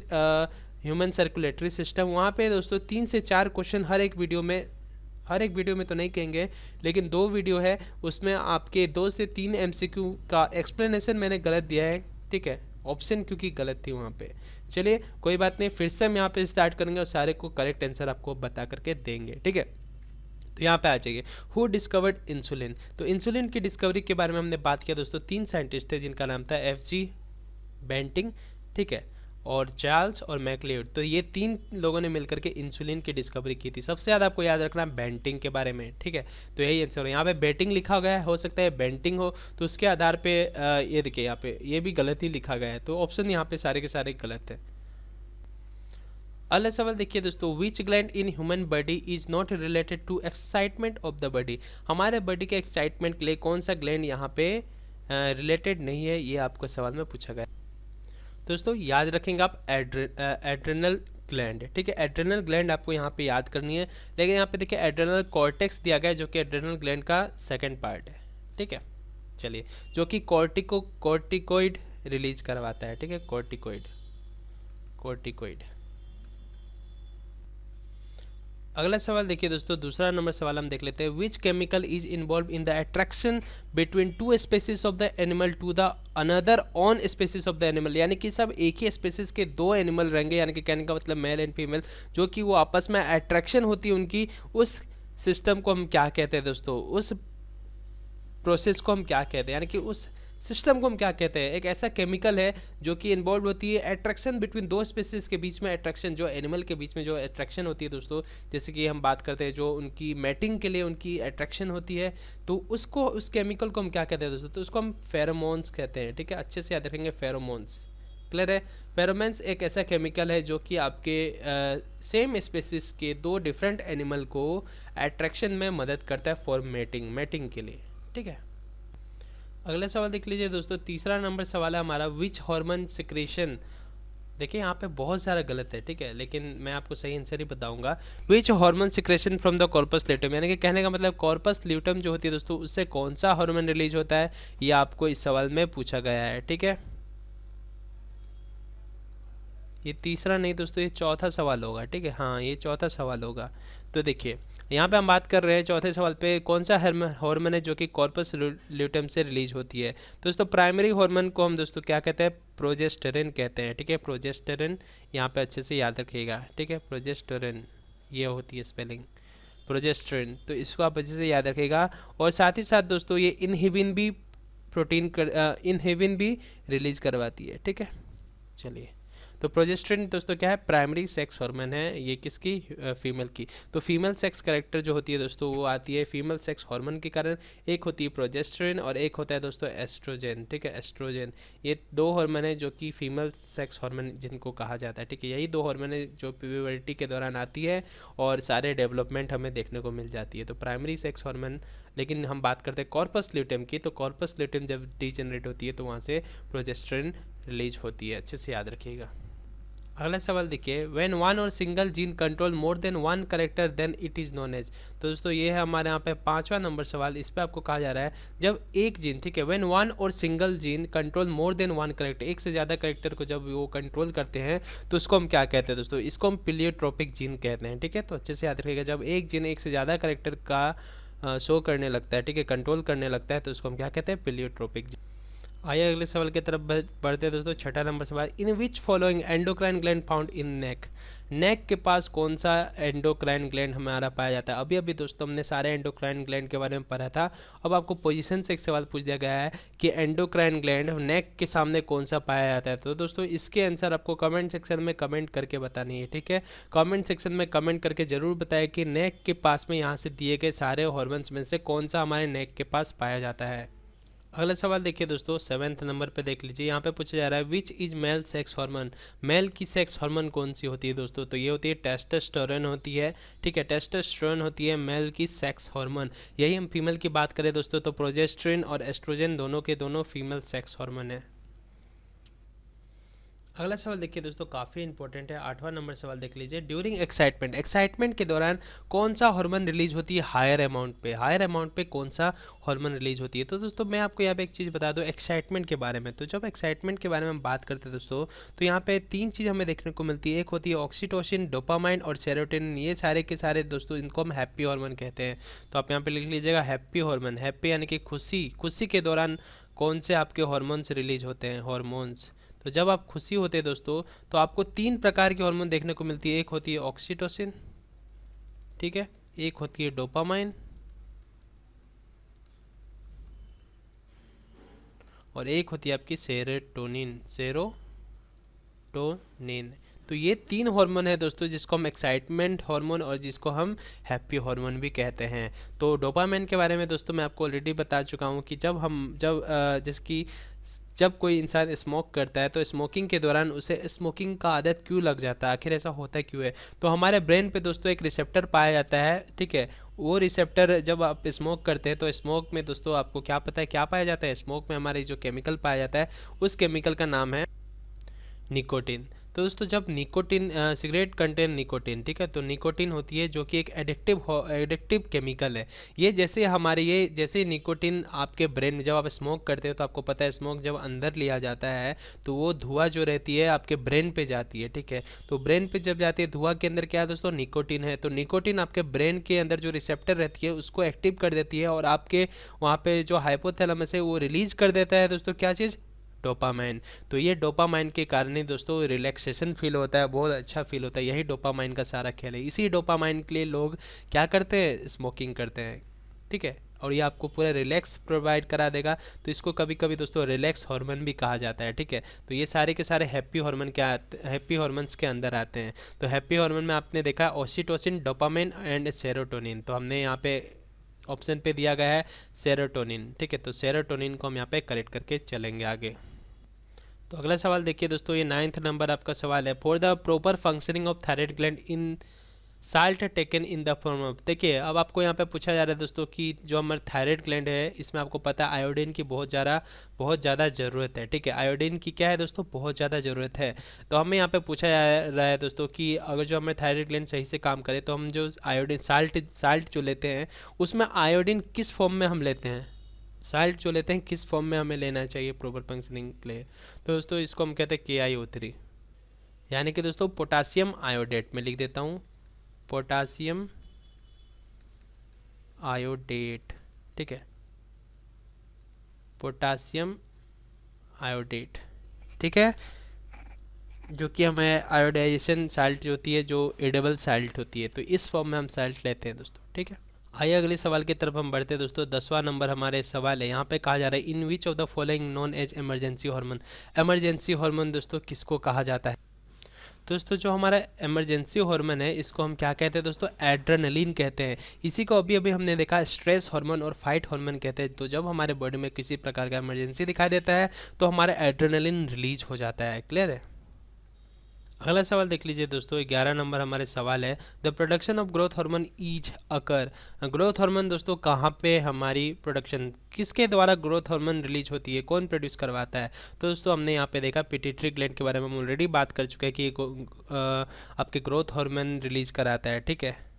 ह्यूमन सर्कुलेटरी सिस्टम, वहाँ पे दोस्तों 3 से 4 क्वेश्चन हर एक वीडियो में तो नहीं कहेंगे, लेकिन 2 वीडियो है उसमें आपके 2 से 3 एमसीक्यू का एक्सप्लेनेशन मैंने गलत दिया है, ठीक है, ऑप्शन क्योंकि गलत थी वहाँ पे। चलिए कोई बात नहीं, फिर से हम यहाँ पे स्टार्ट करेंगे और सारे को करेक्ट आंसर आपको बता करके देंगे, ठीक है। तो यहाँ पे आ जाइए, हु डिस्कवर्ड इंसुलिन। तो इंसुलिन की डिस्कवरी के बारे में हमने बात किया दोस्तों, 3 साइंटिस्ट थे जिनका नाम था FG बेंटिंग, ठीक है, और चार्ल्स और मैक्लियोड। तो ये 3 लोगों ने मिलकर के इंसुलिन की डिस्कवरी की थी। सबसे ज़्यादा आपको याद रखना है बेंटिंग के बारे में, ठीक है। तो यही आंसर है, यहाँ पे बेटिंग लिखा गया है, हो सकता है बेंटिंग हो, तो उसके आधार पे ये देखिए यहाँ पे ये भी गलत ही लिखा गया है, तो ऑप्शन यहाँ पे सारे के सारे गलत है। अगला सवाल देखिए दोस्तों, which gland in human body is not related to excitement of the body. हमारे बॉडी के एक्साइटमेंट के लिए कौन सा ग्लैंड यहाँ पे रिलेटेड नहीं है, ये आपको सवाल में पूछा गया। दोस्तों याद रखेंगे आप एड्रेनल ग्लैंड, ठीक है, एड्रेनल ग्लैंड आपको यहाँ पे याद करनी है। लेकिन यहाँ पे देखिए एड्रेनल कॉर्टेक्स दिया गया है जो कि एड्रेनल ग्लैंड का सेकंड पार्ट है, ठीक है। चलिए, जो कि कॉर्टिकोइड रिलीज करवाता है, ठीक है, कॉर्टिकोइड। अगला सवाल देखिए दोस्तों, दूसरा नंबर सवाल हम देख लेते हैं, which chemical is involve in the attraction between 2 species of the animal to the another on species of the animal. यानी कि सब एक ही स्पेसीज के 2 एनिमल रहेंगे, यानी कि कहने का मतलब मेल एंड फीमेल, जो कि वो आपस में अट्रैक्शन होती है उनकी, उस सिस्टम को हम क्या कहते हैं दोस्तों, उस प्रोसेस को हम क्या कहते हैं, यानी कि उस सिस्टम को हम क्या कहते हैं। एक ऐसा केमिकल है जो कि इन्वॉल्व होती है अट्रैक्शन बिटवीन 2 स्पीसीज के बीच में, अट्रैक्शन जो एनिमल के बीच में जो अट्रैक्शन होती है दोस्तों, जैसे कि हम बात करते हैं जो उनकी मैटिंग के लिए उनकी अट्रैक्शन होती है, तो उसको, उस केमिकल को हम क्या कहते हैं दोस्तों, तो उसको हम फेरोमोन्स कहते हैं, ठीक है, अच्छे से याद रखेंगे, फेरोमोन्स, क्लियर है। फेरोमोन्स एक ऐसा केमिकल है जो कि आपके सेम स्पीसीज के 2 डिफरेंट एनिमल को अट्रैक्शन में मदद करता है फॉर मैटिंग के लिए, ठीक है। अगला सवाल देख लीजिए दोस्तों, तीसरा नंबर सवाल है हमारा, विच हार्मोन सिक्रेशन। देखिए यहाँ पे बहुत सारा गलत है, ठीक है, लेकिन मैं आपको सही आंसर ही बताऊंगा। Which hormone secretion from the corpus luteum, यानी कि कहने का मतलब कॉर्पस ल्यूटम जो होती है दोस्तों, उससे कौन सा हार्मोन रिलीज होता है, ये आपको इस सवाल में पूछा गया है, ठीक है। ये तीसरा नहीं दोस्तों, ये चौथा सवाल होगा, ठीक है, हाँ ये चौथा सवाल होगा। तो देखिए यहाँ पे हम बात कर रहे हैं चौथे सवाल पे, कौन सा हार्मोन है जो कि कॉर्पस ल्यूटम से रिलीज होती है। दोस्तों प्राइमरी हार्मोन को हम दोस्तों क्या कहते हैं, प्रोजेस्टेरिन कहते हैं, ठीक है, प्रोजेस्टेरिन, यहाँ पे अच्छे से याद रखिएगा, ठीक है, प्रोजेस्टेरिन, ये होती है स्पेलिंग प्रोजेस्टेरिन, तो इसको आप अच्छे से याद रखिएगा। और साथ ही साथ दोस्तों ये इनहिबिन भी रिलीज करवाती है, ठीक है। चलिए, तो प्रोजेस्टेरोन दोस्तों क्या है, प्राइमरी सेक्स हार्मोन है, ये किसकी, फीमेल की। तो फीमेल सेक्स कैरेक्टर जो होती है दोस्तों वो आती है फीमेल सेक्स हार्मोन के कारण। एक होती है प्रोजेस्टेरोन और एक होता है दोस्तों एस्ट्रोजन, ठीक है, एस्ट्रोजन। ये दो हार्मोन है जो कि फीमेल सेक्स हार्मोन जिनको कहा जाता है, ठीक है। यही दो हार्मोन है जो प्यूबर्टी के दौरान आती है और सारे डेवलपमेंट हमें देखने को मिल जाती है। तो प्राइमरी सेक्स हार्मोन, लेकिन हम बात करते हैं कॉर्पस ल्यूटेम की, तो कॉर्पस ल्यूटेम जब डीजेनरेट होती है तो वहाँ से प्रोजेस्टेरोन रिलीज होती है, अच्छे से याद रखिएगा। अगला सवाल देखिए, when one or single gene control more than one character then it is known as. तो दोस्तों ये है हमारे यहाँ पे 5वां नंबर सवाल। इस पे आपको कहा जा रहा है जब एक जीन, ठीक है, when one or single gene control more than one character, एक से ज़्यादा करेक्टर को जब वो कंट्रोल करते हैं तो उसको हम क्या कहते हैं दोस्तों, इसको हम प्लीयोट्रोपिक जीन कहते हैं, ठीक है। तो अच्छे से याद रखिएगा, जब एक जीन एक से ज़्यादा करेक्टर का शो करने लगता है, ठीक है, कंट्रोल करने लगता है तो उसको हम क्या कहते हैं, प्लीयोट्रोपिक जीन। आइए अगले सवाल की तरफ बढ़ते हैं दोस्तों। 6ठा नंबर सवाल, in which following endocrine gland found in neck. Neck के पास कौन सा एंडोक्राइन ग्लैंड हमारा पाया जाता है। अभी अभी दोस्तों हमने सारे एंडोक्राइन ग्लैंड के बारे में पढ़ा था। अब आपको पोजीशन से एक सवाल पूछ दिया गया है कि एंडोक्राइन ग्लैंड नेक के सामने कौन सा पाया जाता है। तो दोस्तों इसके आंसर आपको कमेंट सेक्शन में कमेंट करके बतानी है, ठीक है। कमेंट सेक्शन में कमेंट करके जरूर बताएं कि नेक के पास में यहाँ से दिए गए सारे हॉर्मोन्स में से कौन सा हमारे नेक के पास पाया जाता है। अगला सवाल देखिए दोस्तों, 7th नंबर पे देख लीजिए। यहाँ पे पूछा जा रहा है which is male sex hormone. Male की सेक्स हार्मोन कौन सी होती है दोस्तों, तो ये होती है टेस्टोस्टेरोन होती है, ठीक है, टेस्टोस्टेरोन होती है मेल की सेक्स हार्मोन। यही हम फीमेल की बात करें दोस्तों तो प्रोजेस्टेरोन और एस्ट्रोजन दोनों के दोनों फीमेल सेक्स हार्मोन है। अगला सवाल देखिए दोस्तों, काफ़ी इंपॉर्टेंट है। 8वां नंबर सवाल देख लीजिए, ड्यूरिंग एक्साइटमेंट, एक्साइटमेंट के दौरान कौन सा हार्मोन रिलीज होती है हायर अमाउंट पे। हायर अमाउंट पे कौन सा हार्मोन रिलीज होती है। तो दोस्तों मैं आपको यहाँ पे एक चीज़ बता दूँ एक्साइटमेंट के बारे में। तो जब एक्साइटमेंट के बारे में हम बात करते हैं दोस्तों तो यहाँ पे 3 चीज़ हमें देखने को मिलती है। एक होती है ऑक्सीटोसिन, डोपामाइन और सेरोटोनिन। ये सारे के सारे दोस्तों इनको हम हैप्पी हार्मोन कहते हैं। तो आप यहाँ पे लिख लीजिएगा हैप्पी हार्मोन। हैप्पी यानी कि खुशी, खुशी के दौरान कौन से आपके हार्मोन्स रिलीज होते हैं, हार्मोन्स। तो जब आप खुशी होते हैं दोस्तों तो आपको 3 प्रकार की हार्मोन देखने को मिलती है। एक होती है ऑक्सीटोसिन, ठीक है, एक होती है डोपामाइन और एक होती है आपकी सेरोटोनिन, सेरोटोनिन। तो ये 3 हार्मोन है दोस्तों जिसको हम एक्साइटमेंट हार्मोन और जिसको हम हैप्पी हार्मोन भी कहते हैं। तो डोपामाइन के बारे में दोस्तों मैं आपको ऑलरेडी बता चुका हूँ कि जिसकी जब कोई इंसान स्मोक करता है तो स्मोकिंग के दौरान उसे स्मोकिंग का आदत क्यों लग जाता है, आखिर ऐसा होता क्यों है। तो हमारे ब्रेन पे दोस्तों एक रिसेप्टर पाया जाता है, ठीक है। वो रिसेप्टर जब आप स्मोक करते हैं तो स्मोक में दोस्तों आपको क्या पता है क्या पाया जाता है, स्मोक में हमारे जो केमिकल पाया जाता है उस केमिकल का नाम है निकोटिन। तो दोस्तों जब निकोटिन, सिगरेट कंटेन निकोटिन, ठीक है, तो निकोटिन होती है जो कि एक एडिक्टिव केमिकल है। ये जैसे निकोटिन आपके ब्रेन में जब आप स्मोक करते हो तो आपको पता है स्मोक जब अंदर लिया जाता है तो वो धुआं जो रहती है आपके ब्रेन पे जाती है, ठीक है। तो ब्रेन पे जब जाती है धुआं के अंदर क्या है दोस्तों, निकोटिन है। तो निकोटिन आपके ब्रेन के अंदर जो रिसेप्टर रहती है उसको एक्टिव कर देती है और आपके वहाँ पे जो हाइपोथैलेमस है वो रिलीज कर देता है दोस्तों क्या चीज़, डोपामाइन। तो ये डोपामाइन के कारण ही दोस्तों रिलैक्सेशन फील होता है, बहुत अच्छा फील होता है। यही डोपामाइन का सारा खेल है। इसी डोपामाइन के लिए लोग क्या करते हैं, स्मोकिंग करते हैं, ठीक है। और ये आपको पूरा रिलैक्स प्रोवाइड करा देगा। तो इसको कभी कभी दोस्तों रिलैक्स हार्मोन भी कहा जाता है, ठीक है। तो ये सारे के सारे हैप्पी हार्मोन्स के अंदर आते हैं। तो हैप्पी हार्मोन में आपने देखा ऑक्सीटोसिन, डोपामाइन एंड सेरोटोनिन। तो हमने यहाँ पे ऑप्शन पे दिया गया है सेरोटोनिन, ठीक है। तो सेरोटोनिन को हम यहाँ पे करेक्ट करके चलेंगे आगे। तो अगला सवाल देखिए दोस्तों, ये 9th नंबर आपका सवाल है, for the proper functioning of thyroid gland in salt taken in the form of. देखिए अब आपको यहाँ पे पूछा जा रहा है दोस्तों कि जो हमारा थायराइड ग्लैंड है इसमें आपको पता है आयोडीन की बहुत ज़्यादा ज़रूरत है, ठीक है। आयोडीन की क्या है दोस्तों, बहुत ज़्यादा ज़रूरत है। तो हमें यहाँ पे पूछा जा रहा है दोस्तों कि अगर जो हमें थायराइड ग्लैंड सही से काम करे तो हम जो आयोडीन साल्ट जो लेते हैं उसमें आयोडीन किस फॉर्म में हम लेते हैं, साल्ट जो लेते हैं किस फॉर्म में हमें लेना चाहिए प्रॉपर फंक्शनिंग के लिए। तो दोस्तों इसको हम कहते हैं KiO3, यानी कि दोस्तों पोटासियम आयोडेट। में लिख देता हूँ पोटासियम आयोडेट, ठीक है, पोटासियम आयोडेट, ठीक है, जो कि हमें आयोडाइजेशन साल्ट जो होती है, जो एडेबल साल्ट होती है, तो इस फॉर्म में हम साल्ट लेते हैं दोस्तों, ठीक है। आइए अगले सवाल की तरफ हम बढ़ते हैं दोस्तों। 10वां नंबर हमारे सवाल है, यहाँ पे कहा जा रहा है in which of the following known as emergency hormone. Emergency hormone दोस्तों किसको कहा जाता है। दोस्तों जो हमारा इमरजेंसी हार्मोन है इसको हम क्या कहते हैं दोस्तों, एड्रेनलिन कहते हैं। इसी को अभी अभी हमने देखा स्ट्रेस हार्मोन और फाइट हार्मोन कहते हैं। तो जब हमारे बॉडी में किसी प्रकार का इमरजेंसी दिखाई देता है तो हमारा एड्रेनलिन रिलीज हो जाता है। क्लियर है। अगला सवाल देख लीजिए दोस्तों, 11 नंबर हमारे सवाल है, the production of growth hormone is occur. Growth hormone दोस्तों कहाँ पे हमारी प्रोडक्शन, किसके द्वारा ग्रोथ हार्मोन रिलीज होती है, कौन प्रोड्यूस करवाता है। तो दोस्तों हमने यहाँ पे देखा पिट्यूटरी ग्लैंड के बारे में हम ऑलरेडी बात कर चुके हैं कि आपके ग्रोथ हार्मोन रिलीज कराता है। ठीक है,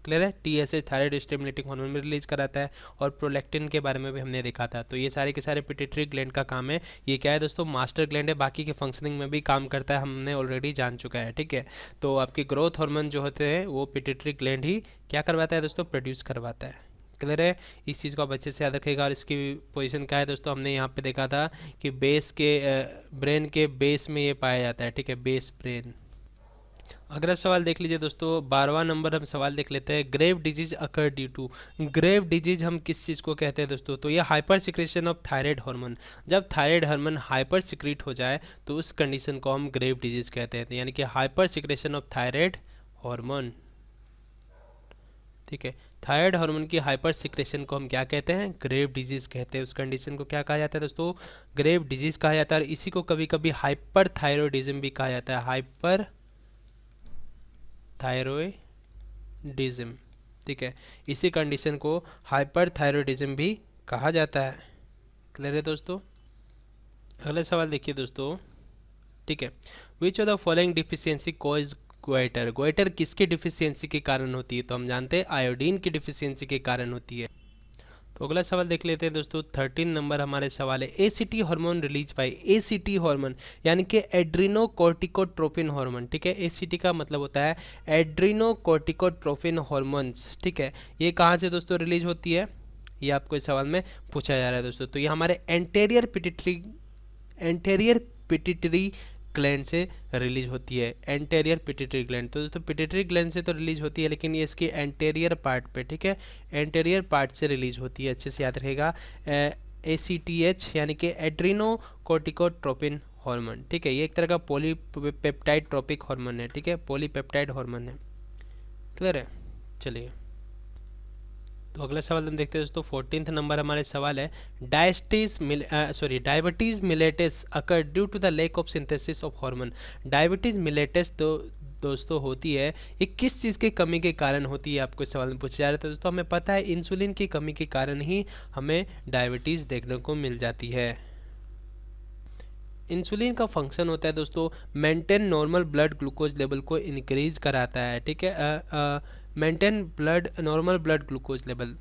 क्लियर है। TSH थायराइड स्टिमुलेटिंग हार्मोन में रिलीज कराता है, और प्रोलैक्टिन के बारे में भी हमने देखा था। तो ये सारे के सारे पिट्यूटरी ग्लैंड का काम है। ये क्या है दोस्तों, मास्टर ग्लैंड है, बाकी के फंक्शनिंग में भी काम करता है, हमने ऑलरेडी जान चुका है। ठीक है, तो आपके ग्रोथ हार्मोन जो होते हैं वो पिट्यूटरी ग्लैंड ही क्या करवाता है दोस्तों, प्रोड्यूस करवाता है। क्लियर है। इस चीज़ को आप अच्छे से याद रखिएगा। और इसकी पोजीशन क्या है दोस्तों, हमने यहाँ पे देखा था कि बेस के ब्रेन के बेस में ये पाया जाता है। ठीक है, बेस ब्रेन। अगला सवाल देख लीजिए दोस्तों, 12वां नंबर हम सवाल देख लेते हैं, Grave disease occur due to. Grave disease हम किस चीज़ को कहते हैं दोस्तों, तो ये hyper secretion of thyroid hormone. जब थायराइड हार्मोन हाइपर सिक्रीट हो जाए तो उस कंडीशन को हम ग्रेव डिजीज कहते हैं। यानी कि hyper secretion of thyroid hormone. ठीक है, थायराइड हार्मोन की हाइपर सिक्रेशन को हम क्या कहते हैं, ग्रेव डिजीज कहते हैं। उस कंडीशन को क्या कहा जाता है दोस्तों, ग्रेव डिजीज कहा जाता है। और इसी को कभी कभी हाइपर थायरॉयडिज्म भी कहा जाता है, हाइपर थायरॉयडिज्म। ठीक है, इसी कंडीशन को हाइपर थायरॉयडिज्म भी कहा जाता है। क्लियर है दोस्तों। अगला सवाल देखिए दोस्तों। ठीक है, विच of the following deficiency cause goitre. Goitre किसकी डिफिशियंसी के कारण होती है, तो हम जानते हैं आयोडीन की डिफिशियंसी के कारण होती है। तो अगला सवाल देख लेते हैं दोस्तों, 13 नंबर हमारे सवाल है, ACT hormone release by. ACT hormone यानी कि एड्रीनोकोर्टिकोट्रोपिन हार्मोन। ठीक है, एसीटी का मतलब होता है एड्रीनोकोर्टिकोट्रोपिन हार्मोन्स। ठीक है, ये कहाँ से दोस्तों रिलीज होती है, ये आपको इस सवाल में पूछा जा रहा है दोस्तों। तो ये हमारे एंटेरियर पिट्यूटरी ग्लैंड से रिलीज होती है, एंटेरियर पिट्यूटरी ग्लैंड। तो दोस्तों पिट्यूटरी ग्लैंड से तो रिलीज होती है, लेकिन ये इसकी एंटेरियर पार्ट पे, ठीक है, एंटेरियर पार्ट से रिलीज होती है। अच्छे से याद रखेगा, ACTH यानी कि एड्रीनोकोर्टिकोट्रोपिन हार्मोन। ठीक है, ये एक तरह का पॉलीपेप्टाइड ट्रोपिक हार्मोन है। ठीक है, पॉलीपेप्टाइड हार्मोन है। क्लियर है। चलिए, तो अगला सवाल हम देखते हैं दोस्तों, 14th नंबर हमारे सवाल है, diabetes mellitus occur due to the lack of synthesis of hormone. Diabetes mellitus तो दोस्तों होती है, ये किस चीज़ की कमी के कारण होती है, आपको इस सवाल में पूछा जा रहा था दोस्तों। हमें पता है इंसुलिन की कमी के कारण ही हमें डायबिटीज़ देखने को मिल जाती है। इंसुलिन का फंक्शन होता है दोस्तों maintain normal blood glucose level को इंक्रीज कराता है। ठीक है, maintain normal blood glucose level.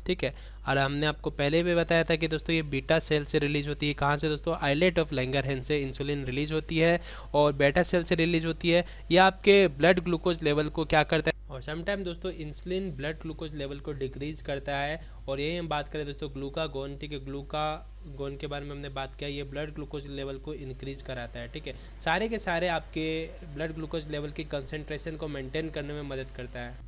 ठीक है, और हमने आपको पहले भी बताया था कि दोस्तों ये बीटा सेल से रिलीज होती है। कहाँ से दोस्तों, आइलेट ऑफ लैंगरहैंस से इंसुलिन रिलीज होती है, और बेटा सेल से रिलीज होती है। यह आपके ब्लड ग्लूकोज लेवल को क्या करता है, और समटाइम दोस्तों इंसुलिन ब्लड ग्लूकोज लेवल को डिक्रीज करता है। और यही हम बात करें दोस्तों ग्लूकागोन। ठीक है, ग्लूकागोन के बारे में हमने बात किया, ये ब्लड ग्लूकोज लेवल को इंक्रीज कराता है। ठीक है, सारे के सारे आपके ब्लड ग्लूकोज लेवल की कंसंट्रेशन को मेंटेन करने में मदद करता है।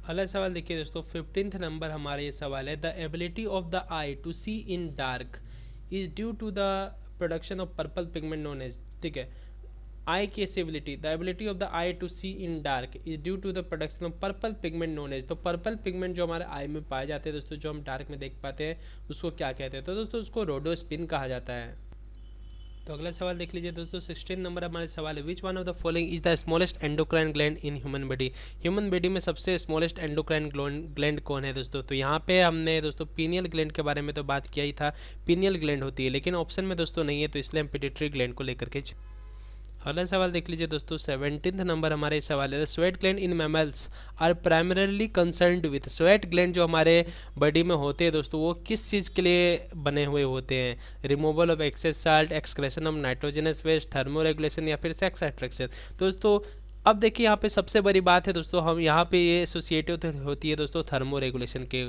अगला सवाल देखिए दोस्तों, 15th नंबर हमारा ये सवाल है, the ability of the eye to see in dark is due to the production of purple pigment known as. ठीक है, आई की ability, the ability of the eye to see in dark is due to the production of purple pigment known as. तो purple pigment जो हमारे आई में पाए जाते हैं दोस्तों, जो हम डार्क में देख पाते हैं, उसको क्या कहते हैं, तो दोस्तों उसको रोडोस्पिन कहा जाता है। तो अगला सवाल देख लीजिए दोस्तों, 16 नंबर हमारे सवाल है, which one of the following is the smallest endocrine gland in human body. Human body में सबसे स्मॉलेस्ट एंडोक्राइन ग्लैंड कौन है दोस्तों, तो यहाँ पे हमने दोस्तों पीनियल ग्लैंड के बारे में तो बात किया ही था, पीनियल ग्लैंड होती है, लेकिन ऑप्शन में दोस्तों नहीं है, तो इसलिए हम पिट्यूटरी ग्लैंड को लेकर के। अगला सवाल देख लीजिए दोस्तों, 17th नंबर हमारे सवाल है, sweat gland in mammals are primarily concerned with. Sweat gland जो हमारे बॉडी में होते हैं दोस्तों, वो किस चीज़ के लिए बने हुए होते हैं, removal of excess salt, excretion of nitrogenous waste, thermoregulation, या फिर सेक्स अट्रैक्शन। दोस्तों अब देखिए यहाँ पे सबसे बड़ी बात है दोस्तों, हम यहाँ पे ये एसोसिएटेड होती है दोस्तों थर्मो रेगुलेशन के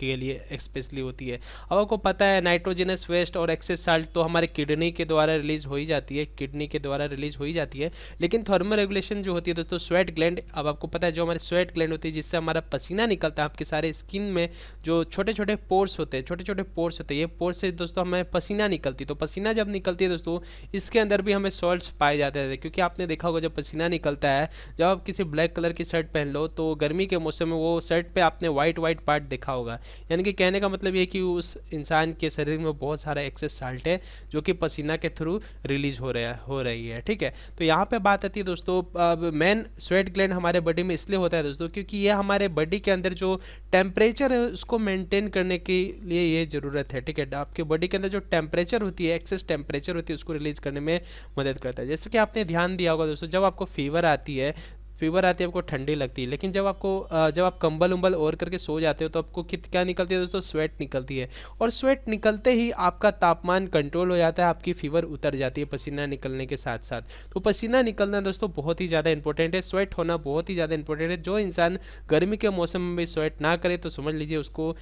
के लिए स्पेशली होती है। अब आपको पता है नाइट्रोजनस वेस्ट और एक्सेस साल्ट तो हमारे किडनी के द्वारा रिलीज हो ही जाती है, किडनी के द्वारा रिलीज हो ही जाती है। लेकिन थर्मल रेगुलेशन जो होती है दोस्तों, स्वेट ग्लैंड, अब आपको पता है जो हमारे स्वेट ग्लैंड होती है जिससे हमारा पसीना निकलता है, आपके सारे स्किन में जो छोटे छोटे पोर्स होते हैं, छोटे छोटे पोर्स होते हैं, ये पोर्स से दोस्तों हमें पसीना निकलती है। तो पसीना जब निकलती है दोस्तों, इसके अंदर भी हमें सॉल्ट्स पाए जाते हैं, क्योंकि आपने देखा होगा जब पसीना निकलता है, जब आप किसी ब्लैक कलर की शर्ट पहन लो तो गर्मी के मौसम में वो शर्ट पे आपने वाइट वाइट पार्ट देखा होगा। यानी कि कहने का मतलब ये कि उस इंसान के शरीर में बहुत सारा एक्सेस साल्ट है जो कि पसीना के थ्रू रिलीज हो रही है। ठीक है, तो यहाँ पे बात आती है दोस्तों, मेन स्वेट ग्लैंड हमारे बॉडी में इसलिए होता है दोस्तों क्योंकि ये हमारे बॉडी के अंदर जो टेम्परेचर है उसको मेंटेन करने के लिए ये ज़रूरत है। ठीक है, आपके बॉडी के अंदर जो टेम्परेचर होती है, एक्सेस टेम्परेचर होती है, उसको रिलीज करने में मदद करता है। जैसे कि आपने ध्यान दिया होगा दोस्तों, जब आपको फीवर आती है, आपको ठंडी लगती है, लेकिन जब आप कंबल उम्बल ओढ़ करके सो जाते हो तो आपको क्या निकलती है दोस्तों, स्वेट निकलती है। और स्वेट निकलते ही आपका तापमान कंट्रोल हो जाता है, आपकी फीवर उतर जाती है पसीना निकलने के साथ साथ। तो पसीना निकलना दोस्तों बहुत ही ज़्यादा इंपॉर्टेंट है, स्वेट होना बहुत ही ज़्यादा इंपॉर्टेंट है। जो इंसान गर्मी के मौसम में भी स्वेट ना करे तो समझ लीजिए उसको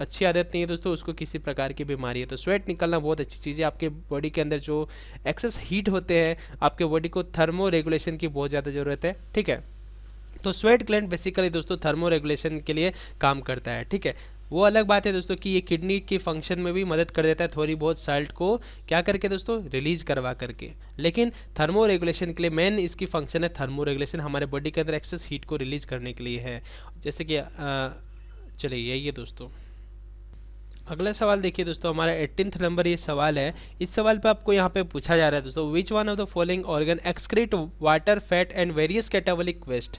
अच्छी आदत नहीं है दोस्तों, उसको किसी प्रकार की बीमारी है। तो स्वेट निकलना बहुत अच्छी चीज़ है। आपके बॉडी के अंदर जो एक्सेस हीट होते हैं, आपके बॉडी को थर्मो रेगुलेशन की बहुत ज़्यादा ज़रूरत है। ठीक है, तो स्वेट ग्लैंड बेसिकली दोस्तों थर्मो रेगुलेशन के लिए काम करता है। ठीक है, वो अलग बात है दोस्तों कि ये किडनी की फंक्शन में भी मदद कर देता है, थोड़ी बहुत साल्ट को क्या करके दोस्तों, रिलीज करवा करके। लेकिन थर्मो रेगुलेशन के लिए मेन इसकी फंक्शन है थर्मो रेगुलेशन, हमारे बॉडी के अंदर एक्सेस हीट को रिलीज करने के लिए है। जैसे कि चलिए यही है दोस्तों। अगला सवाल देखिए दोस्तों, हमारा 18th नंबर ये सवाल है। इस सवाल पे आपको यहाँ पे पूछा जा रहा है दोस्तों, which one of the following organ excrete water, fat and various catabolic waste.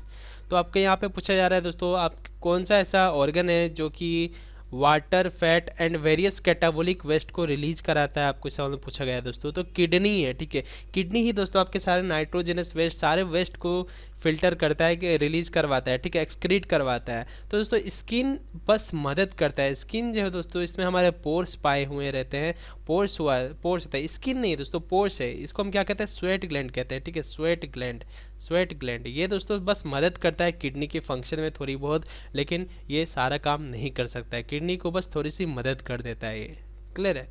तो आपके यहाँ पे पूछा जा रहा है दोस्तों, आप कौन सा ऐसा ऑर्गन है जो कि water, fat and various catabolic waste को रिलीज कराता है, आपको सवाल में पूछा गया है दोस्तों। तो किडनी है। ठीक है, किडनी ही दोस्तों आपके सारे नाइट्रोजनस वेस्ट, सारे वेस्ट को फिल्टर करता है, कि रिलीज करवाता है। ठीक है, एक्सक्रीट करवाता है। तो दोस्तों स्किन बस मदद करता है। स्किन जो है दोस्तों, इसमें हमारे पोर्स पाए हुए रहते हैं, पोर्स होता है, स्किन नहीं दोस्तों, पोर्स है। इसको हम क्या कहते हैं, स्वेट ग्लैंड कहते हैं। ठीक है, स्वेट ग्लैंड ये दोस्तों बस मदद करता है किडनी के फंक्शन में थोड़ी बहुत, लेकिन ये सारा काम नहीं कर सकता है, किडनी को बस थोड़ी सी मदद कर देता है। ये क्लियर है।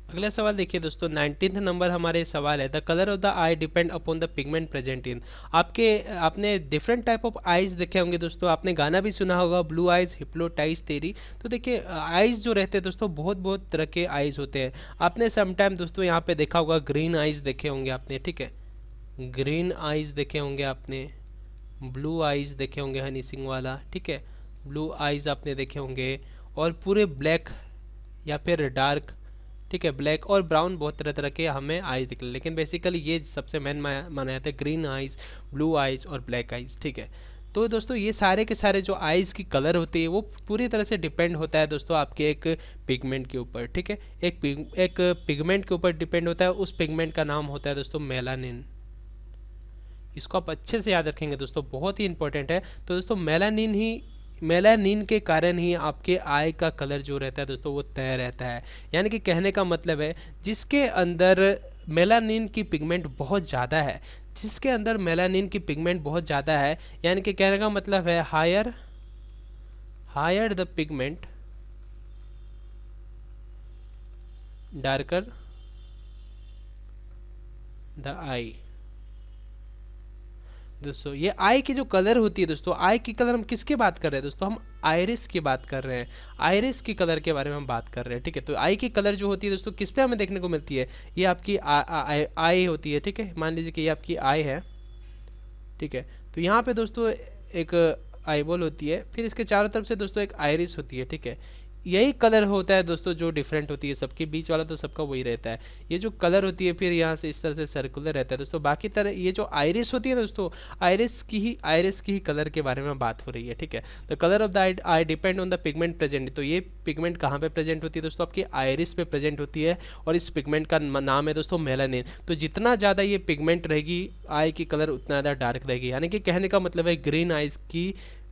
अगला सवाल देखिए दोस्तों, 19th नंबर हमारे सवाल है, the colour of the I depend upon the pigment present in. आपने डिफरेंट टाइप ऑफ आइज देखे होंगे दोस्तों, आपने गाना भी सुना होगा, ब्लू आइज हिप्नोटाइज तेरी। तो देखिए आइज जो रहते हैं दोस्तों, बहुत बहुत तरह के आइज होते हैं। आपने समटाइम दोस्तों यहाँ पे देखा होगा, ग्रीन आइज देखे होंगे आपने। ठीक है, ग्रीन आइज देखे होंगे आपने, ब्लू आइज देखे होंगे हनी सिंह वाला। ठीक है, ब्लू आइज आपने देखे होंगे, और पूरे ब्लैक या फिर डार्क। ठीक है, ब्लैक और ब्राउन बहुत तरह तरह के हमें आइज दिख, लेकिन बेसिकली ये सबसे मेन माना जाता है, ग्रीन आइज, ब्लू आइज और ब्लैक आइज। ठीक है, तो दोस्तों ये सारे के सारे जो आइज की कलर होती है वो पूरी तरह से डिपेंड होता है दोस्तों आपके एक पिगमेंट के ऊपर। ठीक है, एक पिगमेंट के ऊपर डिपेंड होता है, उस पिगमेंट का नाम होता है दोस्तों मेलानिन। इसको आप अच्छे से याद रखेंगे दोस्तों, बहुत ही इंपॉर्टेंट है। तो दोस्तों मेलानिन के कारण ही आपके आई का कलर जो रहता है दोस्तों वो तय रहता है। यानी कि कहने का मतलब है, जिसके अंदर मेलानिन की पिगमेंट बहुत ज़्यादा है, जिसके अंदर मेलानिन की पिगमेंट बहुत ज़्यादा है, यानी कि कहने का मतलब है higher the pigment, darker the eye. दोस्तों ये आई की जो कलर होती है दोस्तों, आई की कलर हम किसकी बात कर रहे हैं दोस्तों, हम आयरिस की बात कर रहे हैं, आयरिस की कलर के बारे में हम बात कर रहे हैं। ठीक है, तो आई की कलर जो होती है दोस्तों किस पे हमें देखने को मिलती है, ये आपकी आई होती है। ठीक है, मान लीजिए कि ये आपकी आई है। ठीक है, तो यहाँ पे दोस्तों एक आईबॉल होती है, फिर इसके चारों तरफ से दोस्तों एक आयरिस होती है। ठीक है, यही कलर होता है दोस्तों जो डिफरेंट होती है, सबके बीच वाला तो सबका वही रहता है। ये जो कलर होती है फिर यहाँ से इस तरह से सर्कुलर रहता है दोस्तों। बाकी तरह ये जो आइरिस होती है दोस्तों, आइरिस की ही कलर के बारे में बात हो रही है। ठीक है, the colour of the I depend on the pigment present. तो ये पिगमेंट कहाँ पे प्रेजेंट होती है दोस्तों, आपकी आइरिस पे प्रेजेंट होती है, और इस पिगमेंट का नाम है दोस्तों मेलानिन। तो जितना ज़्यादा ये पिगमेंट रहेगी आई की कलर उतना ज़्यादा डार्क रहेगी। यानी कि कहने का मतलब है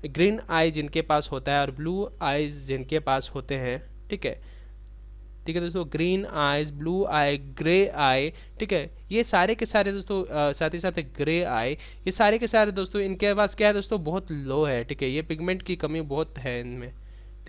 ग्रीन आई जिनके पास होता है और ब्लू आइज जिनके पास होते हैं। ठीक है, दोस्तों ग्रीन आइज, ब्लू आई, ग्रे आई। ठीक है, ये सारे के सारे दोस्तों साथ ही साथ ग्रे आई, ये सारे के सारे दोस्तों इनके पास क्या है दोस्तों, बहुत लो है। ठीक है, ये पिगमेंट की कमी बहुत है इनमें।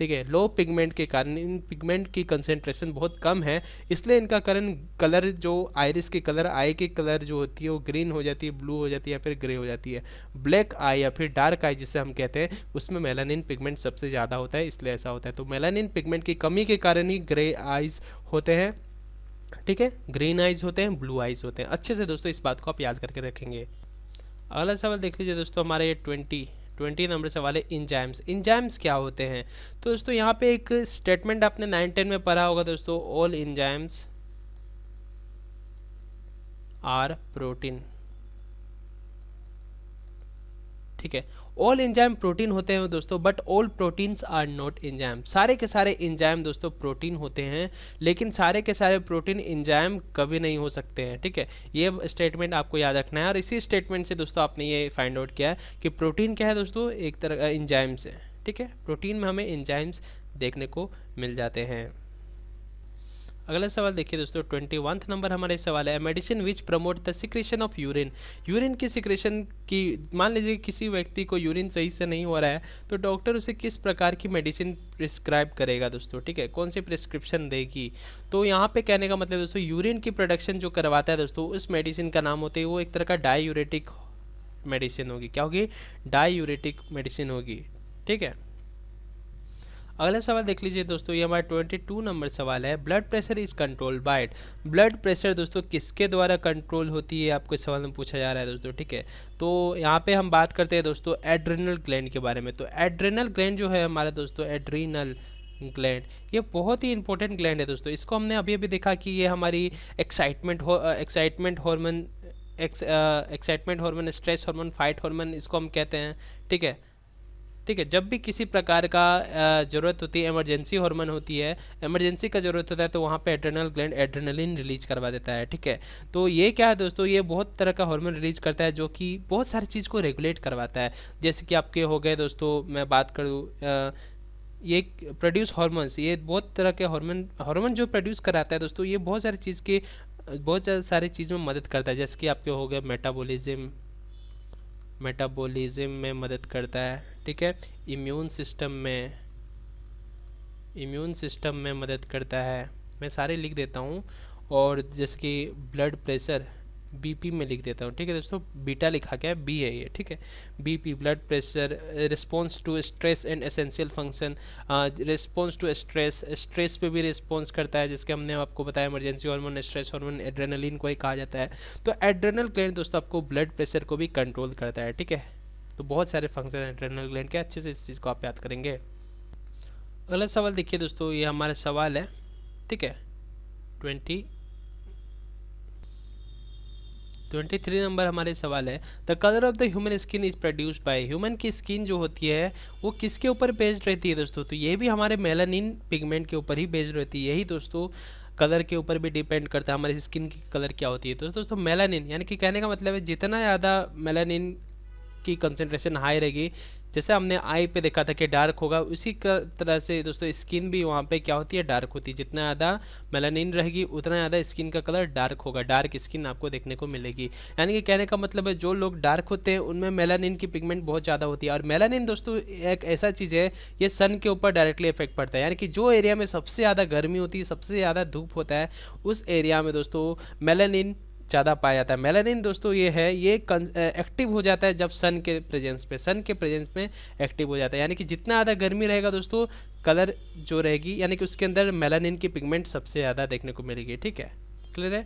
ठीक है। लो पिगमेंट के कारण इन पिगमेंट की कंसेंट्रेशन बहुत कम है, इसलिए इनका कारण कलर जो आइरिस के कलर, आई की कलर जो होती है वो ग्रीन हो जाती है, ब्लू हो जाती है या फिर ग्रे हो जाती है। ब्लैक आई या फिर डार्क आई जिसे हम कहते हैं, उसमें मेलानिन पिगमेंट सबसे ज़्यादा होता है, इसलिए ऐसा होता है। तो मेलानिन पिगमेंट की कमी के कारण ही ग्रे आइज होते हैं, ठीक है, ग्रीन आइज होते हैं, ब्लू आइज होते हैं। अच्छे से दोस्तों इस बात को आप याद करके रखेंगे। अगला सवाल देख लीजिए दोस्तों, हमारे ये 20 नंबर सवाल है, इंजाइम्स। इंजाइम्स क्या होते हैं? तो दोस्तों यहाँ पे एक स्टेटमेंट आपने 9-10 में पढ़ा होगा दोस्तों, ऑल इंजाइम्स आर प्रोटीन, ठीक है। ऑल एंजाइम प्रोटीन होते हैं दोस्तों, but all proteins are not enzyme. सारे के सारे एंजाइम दोस्तों प्रोटीन होते हैं, लेकिन सारे के सारे प्रोटीन एंजाइम कभी नहीं हो सकते हैं, ठीक है। ये स्टेटमेंट आपको याद रखना है, और इसी स्टेटमेंट से दोस्तों आपने ये फाइंड आउट किया है कि प्रोटीन क्या है दोस्तों, एक तरह एंजाइम्स है, ठीक है। प्रोटीन में हमें एंजाइम्स देखने को मिल जाते हैं। अगला सवाल देखिए दोस्तों, 21 नंबर हमारे सवाल है, medicine which promote the secretion of urine. Urine की सिक्रेशन की, मान लीजिए किसी व्यक्ति को यूरिन सही से नहीं हो रहा है, तो डॉक्टर उसे किस प्रकार की मेडिसिन प्रिस्क्राइब करेगा दोस्तों, ठीक है, कौन सी प्रिस्क्रिप्शन देगी। तो यहाँ पे कहने का मतलब दोस्तों, यूरिन की प्रोडक्शन जो करवाता है दोस्तों, उस मेडिसिन का नाम होता है, वो एक तरह का डाईयूरेटिक मेडिसिन होगी। क्या होगी? डाईयूरेटिक मेडिसिन होगी, ठीक है। अगला सवाल देख लीजिए दोस्तों, ये हमारा 22 नंबर सवाल है, blood pressure is control by. Blood pressure दोस्तों किसके द्वारा कंट्रोल होती है, आपको इस सवाल में पूछा जा रहा है दोस्तों, ठीक है। तो यहाँ पे हम बात करते हैं दोस्तों एड्रेनल ग्लैंड के बारे में। तो एड्रेनल ग्लैंड जो है हमारा दोस्तों, एड्रीनल ग्लैंड, ये बहुत ही इंपॉर्टेंट ग्लैंड है दोस्तों। इसको हमने अभी अभी देखा कि ये हमारी excitement hormone, excitement hormone, stress hormone, fight hormone, इसको हम कहते हैं, ठीक है। ठीक है, जब भी किसी प्रकार का ज़रूरत होती है, इमरजेंसी हार्मोन होती है, इमरजेंसी का ज़रूरत होता है, तो वहाँ पे एड्रेनल ग्लैंड एड्रेनलिन रिलीज करवा देता है, ठीक है। तो ये क्या है दोस्तों, ये बहुत तरह का हार्मोन रिलीज करता है जो कि बहुत सारी चीज़ को रेगुलेट करवाता है। जैसे कि आपके हो गए दोस्तों, मैं बात करूँ ये प्रोड्यूस हार्मोन्स, ये बहुत तरह के हार्मोन जो प्रोड्यूस कराता है दोस्तों, ये बहुत सारी चीज़ के बहुत सारी चीज़ में मदद करता है। जैसे कि आपके हो गए मेटाबॉलिज्म में मदद करता है, ठीक है। इम्यून सिस्टम में मदद करता है, मैं सारे लिख देता हूँ। और जैसे कि ब्लड प्रेशर, बीपी में लिख देता हूँ, ठीक है दोस्तों, बीटा लिखा गया है, बी है ये, ठीक है। BP, blood pressure, response to stress and essential function, response to stress पे भी रिस्पॉन्स करता है, जिसके हमने आपको बताया emergency hormone, stress hormone, adrenaline को ही कहा जाता है। तो एड्रेनल ग्लैंड दोस्तों आपको ब्लड प्रेशर को भी कंट्रोल करता है, ठीक है। तो बहुत सारे फंक्शन हैं एड्रेनल ग्लैंड के, अच्छे से इस चीज़ को आप याद करेंगे। अगला सवाल देखिए दोस्तों, ये हमारा सवाल है, ठीक है, 23 नंबर हमारे सवाल है, the colour of the human skin is produced by. Human की स्किन जो होती है वो किसके ऊपर बेस्ड रहती है दोस्तों? तो ये भी हमारे मेलानिन पिगमेंट के ऊपर ही बेस्ड रहती है। यही दोस्तों कलर के ऊपर भी डिपेंड करता है हमारी स्किन की कलर क्या होती है। तो दोस्तों मेलानिन, यानी कि कहने का मतलब है जितना ज़्यादा मेलानिन की कंसंट्रेशन हाई रहेगी, जैसे हमने आई पे देखा था कि डार्क होगा, उसी तरह से दोस्तों स्किन भी वहाँ पे क्या होती है, डार्क होती है। जितना ज़्यादा मेलानिन रहेगी उतना ज़्यादा स्किन का कलर डार्क होगा, डार्क स्किन आपको देखने को मिलेगी। यानी कि कहने का मतलब है जो लोग डार्क होते हैं उनमें मेलानिन की पिगमेंट बहुत ज़्यादा होती है। और मेलानिन दोस्तों एक ऐसा चीज़ है, ये सन के ऊपर डायरेक्टली इफेक्ट पड़ता है। यानी कि जो एरिया में सबसे ज़्यादा गर्मी होती है, सबसे ज़्यादा धूप होता है, उस एरिया में दोस्तों मेलानिन ज़्यादा पाया जाता है। मेलानिन दोस्तों ये है, ये एक्टिव हो जाता है जब सन के प्रेजेंस में एक्टिव हो जाता है। यानी कि जितना ज़्यादा गर्मी रहेगा दोस्तों, कलर जो रहेगी, यानी कि उसके अंदर मेलानिन की पिगमेंट सबसे ज़्यादा देखने को मिलेगी, ठीक है। क्लियर है?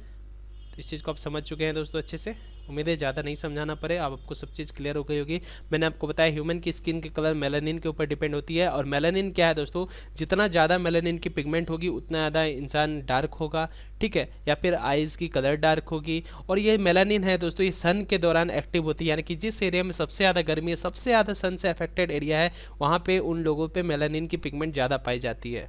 तो इस चीज़ को आप समझ चुके हैं दोस्तों अच्छे से, उम्मीद है ज़्यादा नहीं समझाना पड़े, आपको सब चीज़ क्लियर हो गई होगी। मैंने आपको बताया ह्यूमन की स्किन के कलर मेलानिन के ऊपर डिपेंड होती है। और मेलानिन क्या है दोस्तों, जितना ज़्यादा मेलानिन की पिगमेंट होगी उतना ज़्यादा इंसान डार्क होगा, ठीक है, या फिर आइज़ की कलर डार्क होगी। और ये मेलानिन है दोस्तों, ये सन के दौरान एक्टिव होती है। यानी कि जिस एरिया में सबसे ज़्यादा गर्मी है, सबसे ज़्यादा सन से अफेक्टेड एरिया है, वहाँ पर उन लोगों पर मेलानिन की पिगमेंट ज़्यादा पाई जाती है।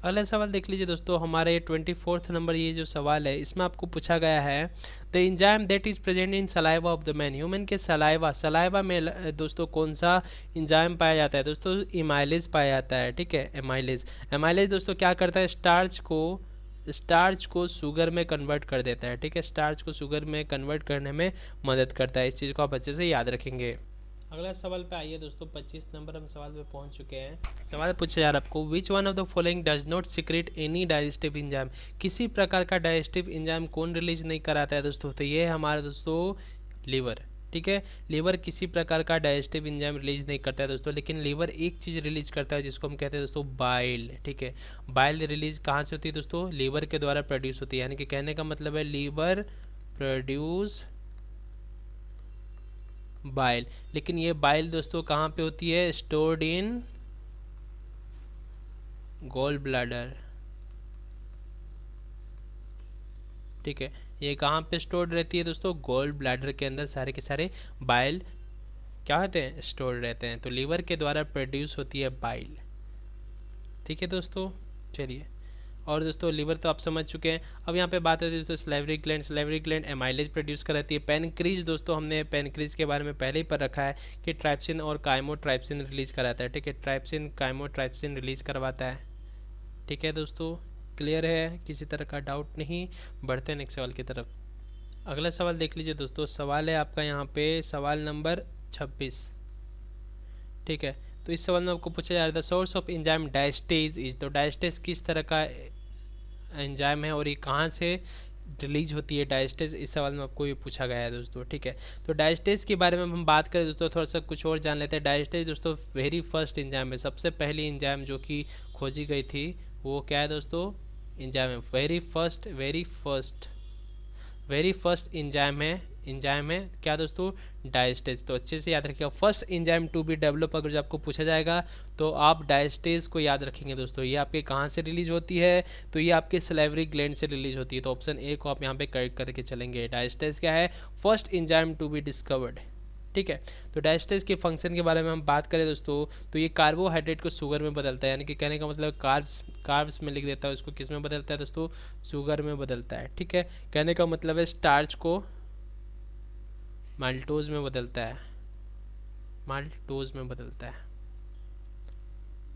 अगला सवाल देख लीजिए दोस्तों, हमारे 24 नंबर ये जो सवाल है, इसमें आपको पूछा गया है, the enzyme that is present in saliva of the man. Human के सलाइवा में दोस्तों कौन सा इंजाइम पाया जाता है दोस्तों? एमाइलेज पाया जाता है, ठीक है। एमाइलेज दोस्तों क्या करता है, स्टार्च को शुगर में कन्वर्ट कर देता है, ठीक है। स्टार्च को शुगर में कन्वर्ट करने में मदद करता है। इस चीज़ को आप अच्छे से याद रखेंगे। अगला सवाल पे आइए दोस्तों, 25 नंबर हम सवाल पे पहुंच चुके हैं। सवाल पूछा जा रहा है आपको, which one of the following does not secrete any digestive enzyme. किसी प्रकार का डाइजेस्टिव इंजाइम कौन रिलीज नहीं कराता है दोस्तों, तो ये है हमारा दोस्तों लीवर। ठीक है, लीवर किसी प्रकार का डाइजेस्टिव इंजाइम रिलीज नहीं करता है दोस्तों, लेकिन लीवर एक चीज़ रिलीज करता है जिसको हम कहते हैं दोस्तों बाइल। ठीक है, बाइल रिलीज कहाँ से होती है दोस्तों, लीवर के द्वारा प्रोड्यूस होती है। यानी कि कहने का मतलब है लीवर प्रोड्यूस बाइल। लेकिन ये बाइल दोस्तों कहाँ पे होती है, स्टोर्ड इन गॉल ब्लैडर। ठीक है, ये कहाँ पे स्टोर्ड रहती है दोस्तों, गॉल ब्लैडर के अंदर सारे के सारे बाइल क्या होते हैं, स्टोर रहते हैं। तो लीवर के द्वारा प्रोड्यूस होती है बाइल। ठीक है दोस्तों, चलिए। और दोस्तों लीवर तो आप समझ चुके हैं। अब यहाँ पे बात है दोस्तों salivary gland. Salivary gland amylase produce कराती है। पेनक्रीज दोस्तों हमने पेनक्रीज के बारे में पहले ही पढ़ रखा है कि ट्राइप्सिन और काइमोट्राइप्सिन रिलीज कराता है। ठीक है, ट्राइप्सिन काइमोट्राइप्सिन रिलीज करवाता है। ठीक है दोस्तों, क्लियर है, किसी तरह का डाउट नहीं। बढ़ते हैं नेक्स्ट सवाल की तरफ। अगला सवाल देख लीजिए दोस्तों, सवाल है आपका यहाँ पे सवाल नंबर 26। ठीक है, तो इस सवाल में आपको पूछा जा रहा था source of enzyme diastase is. तो डायस्टेज किस तरह का एंजाइम है और ये कहाँ से रिलीज होती है डायस्टेज, इस सवाल में आपको ये पूछा गया है दोस्तों। ठीक है, तो डायस्टेज के बारे में हम बात करें दोस्तों, थोड़ा सा कुछ और जान लेते हैं। डायस्टेज दोस्तों वेरी फर्स्ट एंजाइम है, सबसे पहली एंजाइम जो कि खोजी गई थी वो क्या है दोस्तों, एंजाइम है वेरी फर्स्ट इंजाइम है क्या दोस्तों, डायस्टेज। तो अच्छे से याद रखिएगा, first enzyme to be develop अगर जो आपको पूछा जाएगा तो आप डायस्टेज को याद रखेंगे दोस्तों। ये आपके कहाँ से रिलीज होती है, तो ये आपके सलाइवरी ग्लैंड से रिलीज होती है। तो ऑप्शन ए को आप यहाँ पे करेक्ट करके चलेंगे। डायस्टेज क्या है, first enzyme to be discovered. ठीक है, तो डायस्टेज के फंक्शन के बारे में हम बात करें दोस्तों, तो ये कार्बोहाइड्रेट को शुगर में बदलता है। यानी कि कहने का मतलब कार्ब्स में लिख देता है, उसको किस में बदलता है दोस्तों, शुगर में बदलता है। ठीक है, कहने का मतलब है स्टार्च को माल्टोज में बदलता है, माल्टोज में बदलता है।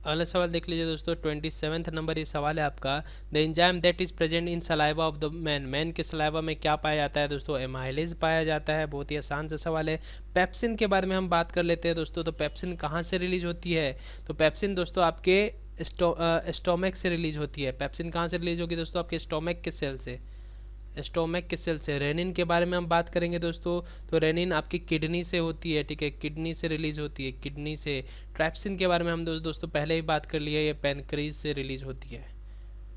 अगला सवाल देख लीजिए दोस्तों, 27th नंबर ये सवाल है आपका, the enzyme that is present in saliva of the man के सलाइवा में क्या पाया जाता है दोस्तों, एमाइलेज पाया जाता है। बहुत ही आसान सा सवाल है। पेप्सिन के बारे में हम बात कर लेते हैं दोस्तों, तो पेप्सिन कहाँ से रिलीज होती है, तो पेप्सिन दोस्तों आपके स्टोमक से रिलीज होती है। पेप्सिन कहाँ से रिलीज होगी दोस्तों, आपके स्टोमक के सेल से, स्टोमक के सेल से। रेनिन के बारे में हम बात करेंगे दोस्तों, तो रेनिन आपकी किडनी से होती है। ठीक है, किडनी से रिलीज होती है, किडनी से। ट्रैप्सिन के बारे में हम दोस्तों पहले ही बात कर लिए, ये पैनक्रीज से रिलीज होती है।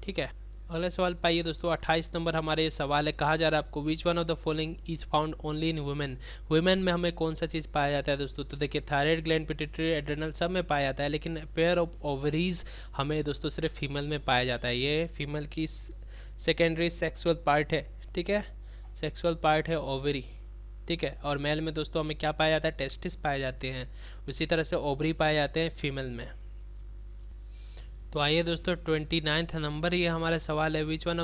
ठीक है, अगला सवाल पाइए दोस्तों, 28 नंबर हमारे ये सवाल है, कहा जा रहा है आपको which one of the following is found only in women. Women में हमें कौन सा चीज़ पाया जाता है दोस्तों, तो देखिए थायराइड ग्लैंड, पिट्यूटरी, एड्रेनल सब में पाया जाता है, लेकिन पेयर ऑफ ओवरीज हमें दोस्तों सिर्फ फीमेल में पाया जाता है। ये फीमेल की सेकेंडरी सेक्सुअल पार्ट है। ठीक है, सेक्सुअल पार्ट है ओवरी। ठीक है, और मेल में दोस्तों हमें क्या पाया जाता है, टेस्टिस पाए जाते हैं। उसी तरह से ओवरी पाए जाते हैं फीमेल में। तो आइए दोस्तों, 29th नंबर ये हमारा सवाल है, which one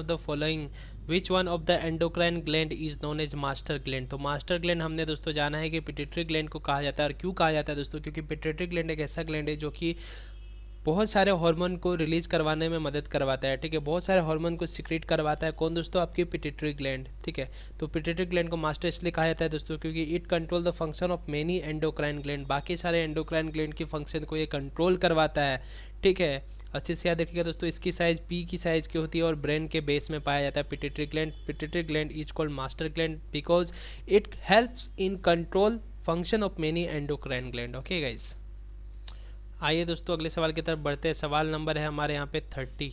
of the endocrine gland is known as master gland. तो मास्टर ग्लैंड हमने दोस्तों जाना है कि पिट्यूटरी ग्लैंड को कहा जाता है। और क्यों कहा जाता है दोस्तों, क्योंकि पिट्यूटरी ग्लैंड एक ऐसा ग्लैंड है जो कि बहुत सारे हार्मोन को रिलीज करवाने में मदद करवाता है। ठीक है, बहुत सारे हार्मोन को सिक्रीट करवाता है। कौन दोस्तों, आपकी पिट्यूटरी ग्लैंड। ठीक है, तो पिट्यूटरी ग्लैंड को मास्टर इसलिए कहा जाता है दोस्तों क्योंकि it control the function of many endocrine gland. बाकी सारे एंडोक्राइन ग्लैंड की फंक्शन को ये कंट्रोल करवाता है। ठीक है, अच्छे से याद रखिएगा दोस्तों, इसकी साइज पी की साइज की होती है और ब्रेन के बेस में पाया जाता है pituitary gland. Pituitary gland is called master gland because it helps in control function of many endocrine gland. Okay guys, आइए दोस्तों अगले सवाल की तरफ बढ़ते हैं। सवाल नंबर है हमारे यहाँ पे 30।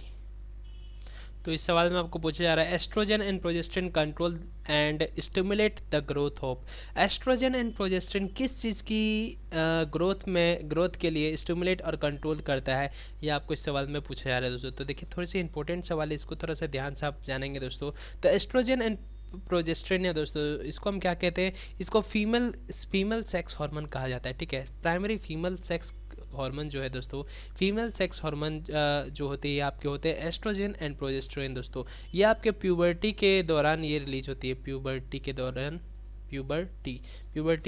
तो इस सवाल में आपको पूछा जा रहा है, estrogen and progesterone control and stimulate the growth of. Estrogen and progesterone किस चीज़ की ग्रोथ के लिए स्टिमुलेट और कंट्रोल करता है, ये आपको इस सवाल में पूछा जा रहा है दोस्तों। तो देखिए थोड़ी सी इंपॉर्टेंट सवाल है, इसको थोड़ा सा ध्यान से आप जानेंगे दोस्तों। तो एस्ट्रोजन एंड प्रोजेस्टेरोन है दोस्तों, इसको हम क्या कहते हैं, इसको फीमेल सेक्स हार्मोन कहा जाता है। ठीक है, प्राइमरी फीमेल सेक्स हार्मोन जो है दोस्तों, फीमेल सेक्स हार्मोन जो होते हैं ये आपके होते हैं एस्ट्रोजन एंड प्रोजेस्टेरोन दोस्तों। ये आपके प्यूबर्टी के दौरान ये रिलीज होती है, प्यूबर्टी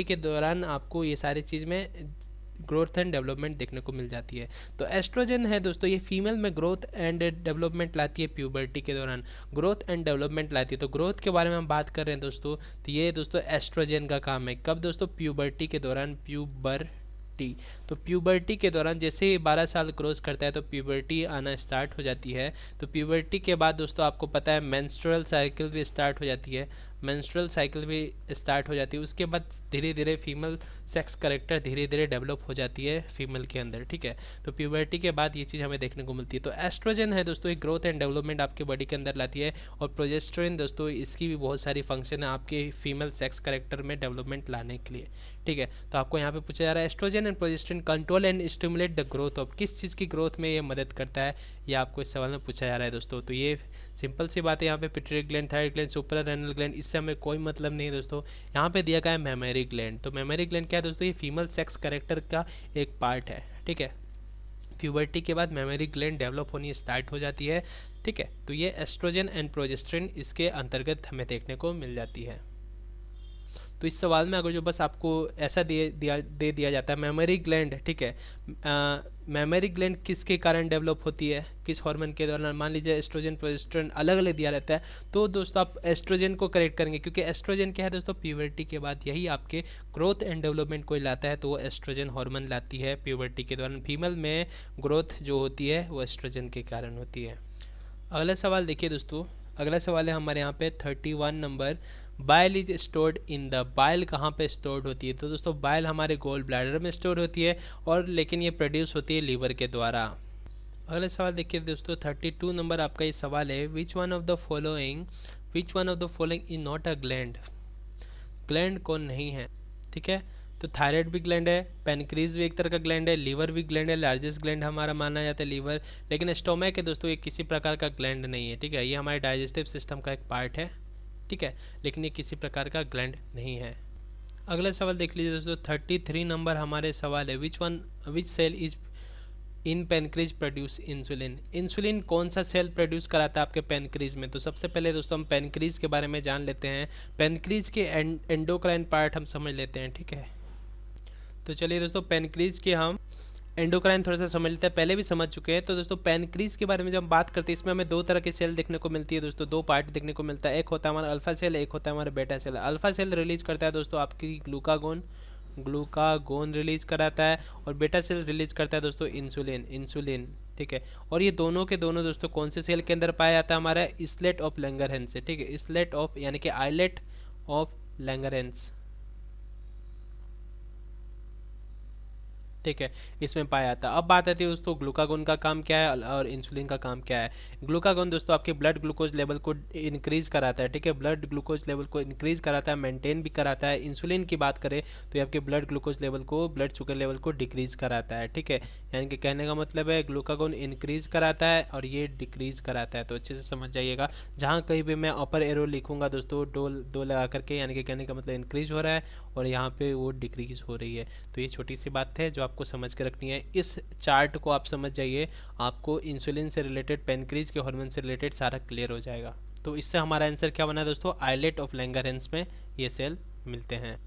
के दौरान आपको ये सारी चीज़ में ग्रोथ एंड डेवलपमेंट देखने को मिल जाती है। तो एस्ट्रोजन है दोस्तों, ये फीमेल में ग्रोथ एंड डेवलपमेंट लाती है प्यूबर्टी के दौरान, ग्रोथ एंड डेवलपमेंट लाती है। तो ग्रोथ के बारे में हम बात कर रहे हैं दोस्तों, तो ये दोस्तों एस्ट्रोजन का काम है। कब दोस्तों? प्यूबर्टी के दौरान, प्यूबर्टी। तो प्यूबर्टी के दौरान जैसे ही 12 साल क्रॉस करता है तो प्यूबर्टी आना स्टार्ट हो जाती है। तो प्यूबर्टी के बाद दोस्तों आपको पता है मेंस्ट्रुअल साइकिल भी स्टार्ट हो जाती है, मेंस्ट्रुअल साइकिल भी स्टार्ट हो जाती है। उसके बाद धीरे धीरे फीमेल सेक्स करेक्टर धीरे धीरे डेवलप हो जाती है फीमेल के अंदर, ठीक है। तो प्यूबर्टी के बाद ये चीज़ हमें देखने को मिलती है। तो एस्ट्रोजन है दोस्तों, एक ग्रोथ एंड डेवलपमेंट आपके बॉडी के अंदर लाती है। और प्रोजेस्टेरोन दोस्तों, इसकी भी बहुत सारी फंक्शन है आपके फीमेल सेक्स करेक्टर में डेवलपमेंट लाने के लिए, ठीक है। तो आपको यहाँ पे पूछा जा रहा है estrogen and progesterone control and stimulate the growth of, किस चीज़ की ग्रोथ में ये मदद करता है, ये आपको इस सवाल में पूछा जा रहा है दोस्तों। तो ये सिंपल सी बात है, यहाँ पे pituitary gland, thyroid gland, suprarenal gland, इससे हमें कोई मतलब नहीं है दोस्तों। यहाँ पे दिया गया है मेमोरी ग्लैंड। तो मेमोरी ग्लैंड क्या है दोस्तों? ये फीमेल सेक्स करेक्टर का एक पार्ट है, ठीक है। प्यूबर्टी के बाद मेमोरी ग्लैंड डेवलप होनी स्टार्ट हो जाती है, ठीक है। तो ये एस्ट्रोजन एंड प्रोजेस्टेरोन इसके अंतर्गत हमें देखने को मिल जाती है। तो इस सवाल में अगर जो बस आपको ऐसा दे दिया जाता है मेमोरी ग्लैंड, ठीक है, मेमोरी ग्लैंड किसके कारण डेवलप होती है, किस हार्मोन के दौरान, मान लीजिए एस्ट्रोजन प्रोजेस्टेरोन अलग अलग दिया रहता है, तो दोस्तों आप एस्ट्रोजन को करेक्ट करेंगे, क्योंकि एस्ट्रोजन क्या है दोस्तों? प्यूबर्टी के बाद यही आपके ग्रोथ एंड डेवलपमेंट को लाता है। तो वो एस्ट्रोजन हार्मोन लाती है प्यूबर्टी के दौरान। फीमेल में ग्रोथ जो होती है वो एस्ट्रोजन के कारण होती है। अगला सवाल देखिए दोस्तों, अगला सवाल है हमारे यहाँ पे 31 number, bile is stored in the, bile कहाँ पे स्टोर्ड होती है? तो दोस्तों बाइल हमारे गोल ब्लैडर में स्टोर होती है, और लेकिन ये प्रोड्यूस होती है लीवर के द्वारा। अगला सवाल देखिए दोस्तों, 32 नंबर आपका ये सवाल है, which one of the following is not a gland, gland कौन नहीं है, ठीक है। तो थायराइड भी ग्लैंड है, पेनक्रीज भी एक तरह का ग्लैंड है, लीवर भी ग्लैंड है, लार्जेस्ट ग्लैंड हमारा माना जाता है लीवर, लेकिन स्टोमक है दोस्तों, ये किसी प्रकार का ग्लैंड नहीं है, ठीक है। ये हमारे डाइजेस्टिव सिस्टम का एक पार्ट है, ठीक है, लेकिन ये किसी प्रकार का ग्लैंड नहीं है। अगला सवाल देख लीजिए दोस्तों, 33 नंबर हमारे सवाल है, which cell is in pancreas produce insulin, insulin कौन सा सेल प्रोड्यूस कराता है आपके पेनक्रीज में? तो सबसे पहले दोस्तों हम पेनक्रीज के बारे में जान लेते हैं, पेनक्रीज के एंडोक्राइन पार्ट हम समझ लेते हैं, ठीक है। तो चलिए दोस्तों पेनक्रीज के हम एंडोक्राइन थोड़ा सा समझ लेते हैं, पहले भी समझ चुके हैं। तो दोस्तों पेनक्रीज के बारे में जब हम बात करते हैं, इसमें हमें दो तरह के सेल देखने को मिलती है दोस्तों, दो पार्ट देखने को मिलता है, एक होता है हमारा अल्फा सेल, एक होता है हमारा बेटा सेल। अल्फा सेल रिलीज करता है दोस्तों आपकी ग्लूकागोन रिलीज कराता है, और बेटा सेल रिलीज करता है दोस्तों इंसुलिन, ठीक है। और ये दोनों के दोनों दोस्तों कौन से सेल के अंदर पाया जाता है? हमारा इसलेट ऑफ लैंगरहैंस से, ठीक है, इसलेट ऑफ यानी कि आइलेट ऑफ लैंगरहैंस, ठीक है, इसमें पाया जाता है। अब बात आती है दोस्तों ग्लूकागोन का काम क्या है और इंसुलिन का काम क्या है। ग्लूकागोन दोस्तों आपके ब्लड ग्लूकोज लेवल को इंक्रीज कराता है, ठीक है, ब्लड ग्लूकोज लेवल को इंक्रीज कराता है, मेंटेन भी कराता है। इंसुलिन की बात करें तो ये आपके ब्लड ग्लूकोज लेवल को, ब्लड शुगर लेवल को डिक्रीज कराता है, ठीक है। यानी कि कहने का मतलब है ग्लूकागोन इंक्रीज कराता है और ये डिक्रीज कराता है, तो अच्छे से समझ जाइएगा। जहाँ कहीं भी मैं अपर एरो लिखूंगा दोस्तों दो लगा करके, यानी कि कहने का मतलब इंक्रीज हो रहा है और यहाँ पे वो डिक्रीज हो रही है। तो ये छोटी सी बात है जो आपको समझ के रखनी है। इस चार्ट को आप समझ जाइए, आपको इंसुलिन से रिलेटेड, पेनक्रीज के हार्मोन से रिलेटेड सारा क्लियर हो जाएगा। तो इससे हमारा आंसर क्या बना दोस्तों? आइलेट ऑफ लैंगरहैंस में ये सेल मिलते हैं।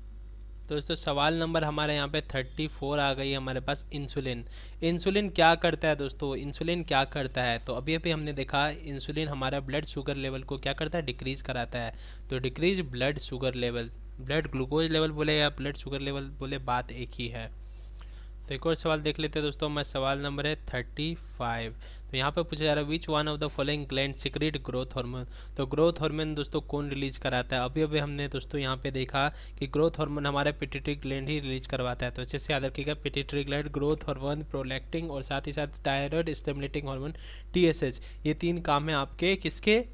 तो दोस्तों सवाल नंबर हमारे यहाँ पे 34 आ गई हमारे पास, इंसुलिन क्या करता है दोस्तों? इंसुलिन क्या करता है? तो अभी अभी हमने देखा इंसुलिन हमारा ब्लड शुगर लेवल को क्या करता है? डिक्रीज कराता है। तो decrease blood sugar level, blood glucose level बोले या ब्लड शुगर लेवल बोले, बात एक ही है। तो एक और सवाल देख लेते हैं दोस्तों, हमारा सवाल नंबर है 35। तो यहाँ पे पूछा जा रहा है which one of the following gland secrete growth hormone. तो ग्रोथ हार्मोन दोस्तों कौन रिलीज कराता है? अभी अभी हमने दोस्तों यहाँ पे देखा कि ग्रोथ हार्मोन हमारा पिट्यूटरी ग्लैंड ही रिलीज करवाता है। तो अच्छे से याद रखिएगा, pituitary gland, growth hormone, prolactin और साथ ही साथ थायराइड स्टिमुलेटिंग हार्मोन TSH, ये तीन काम है आपके किसके?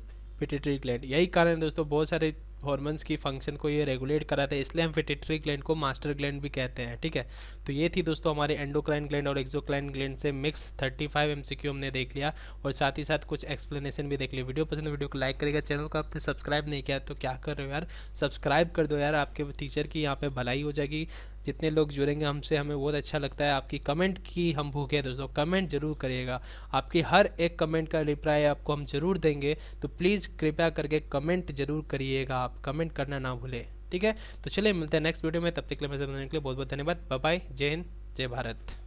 Pituitary gland. यही कारण है दोस्तों बहुत सारे हॉर्मोन्स की फंक्शन को ये रेगुलेट कराते हैं, इसलिए हम पिट्यूटरी ग्लैंड को मास्टर ग्लैंड भी कहते हैं, ठीक है। तो ये थी दोस्तों हमारे एंडोक्राइन ग्लैंड और एक्सोक्राइन ग्लैंड से मिक्स 35 MCQ हमने देख लिया, और साथ ही साथ कुछ एक्सप्लेनेशन भी देख लिया। वीडियो पसंद है वीडियो को लाइक करेगा, चैनल को आपने सब्सक्राइब नहीं किया तो क्या कर रहे हो यार, सब्सक्राइब कर दो यार, आपके टीचर की यहाँ पे भलाई हो जाएगी। जितने लोग जुड़ेंगे हमसे हमें बहुत अच्छा लगता है। आपकी कमेंट की हम भूखे हैं दोस्तों, कमेंट जरूर करिएगा, आपकी हर एक कमेंट का रिप्लाई आपको हम जरूर देंगे। तो प्लीज़ कृपया करके कमेंट जरूर करिएगा, आप कमेंट करना ना भूलें, ठीक है। तो चलिए मिलते हैं नेक्स्ट वीडियो में, तब तक के लिए मेरे साथ रहने के लिए बहुत बहुत धन्यवाद। बाय बाय, जय हिंद। जय भारत।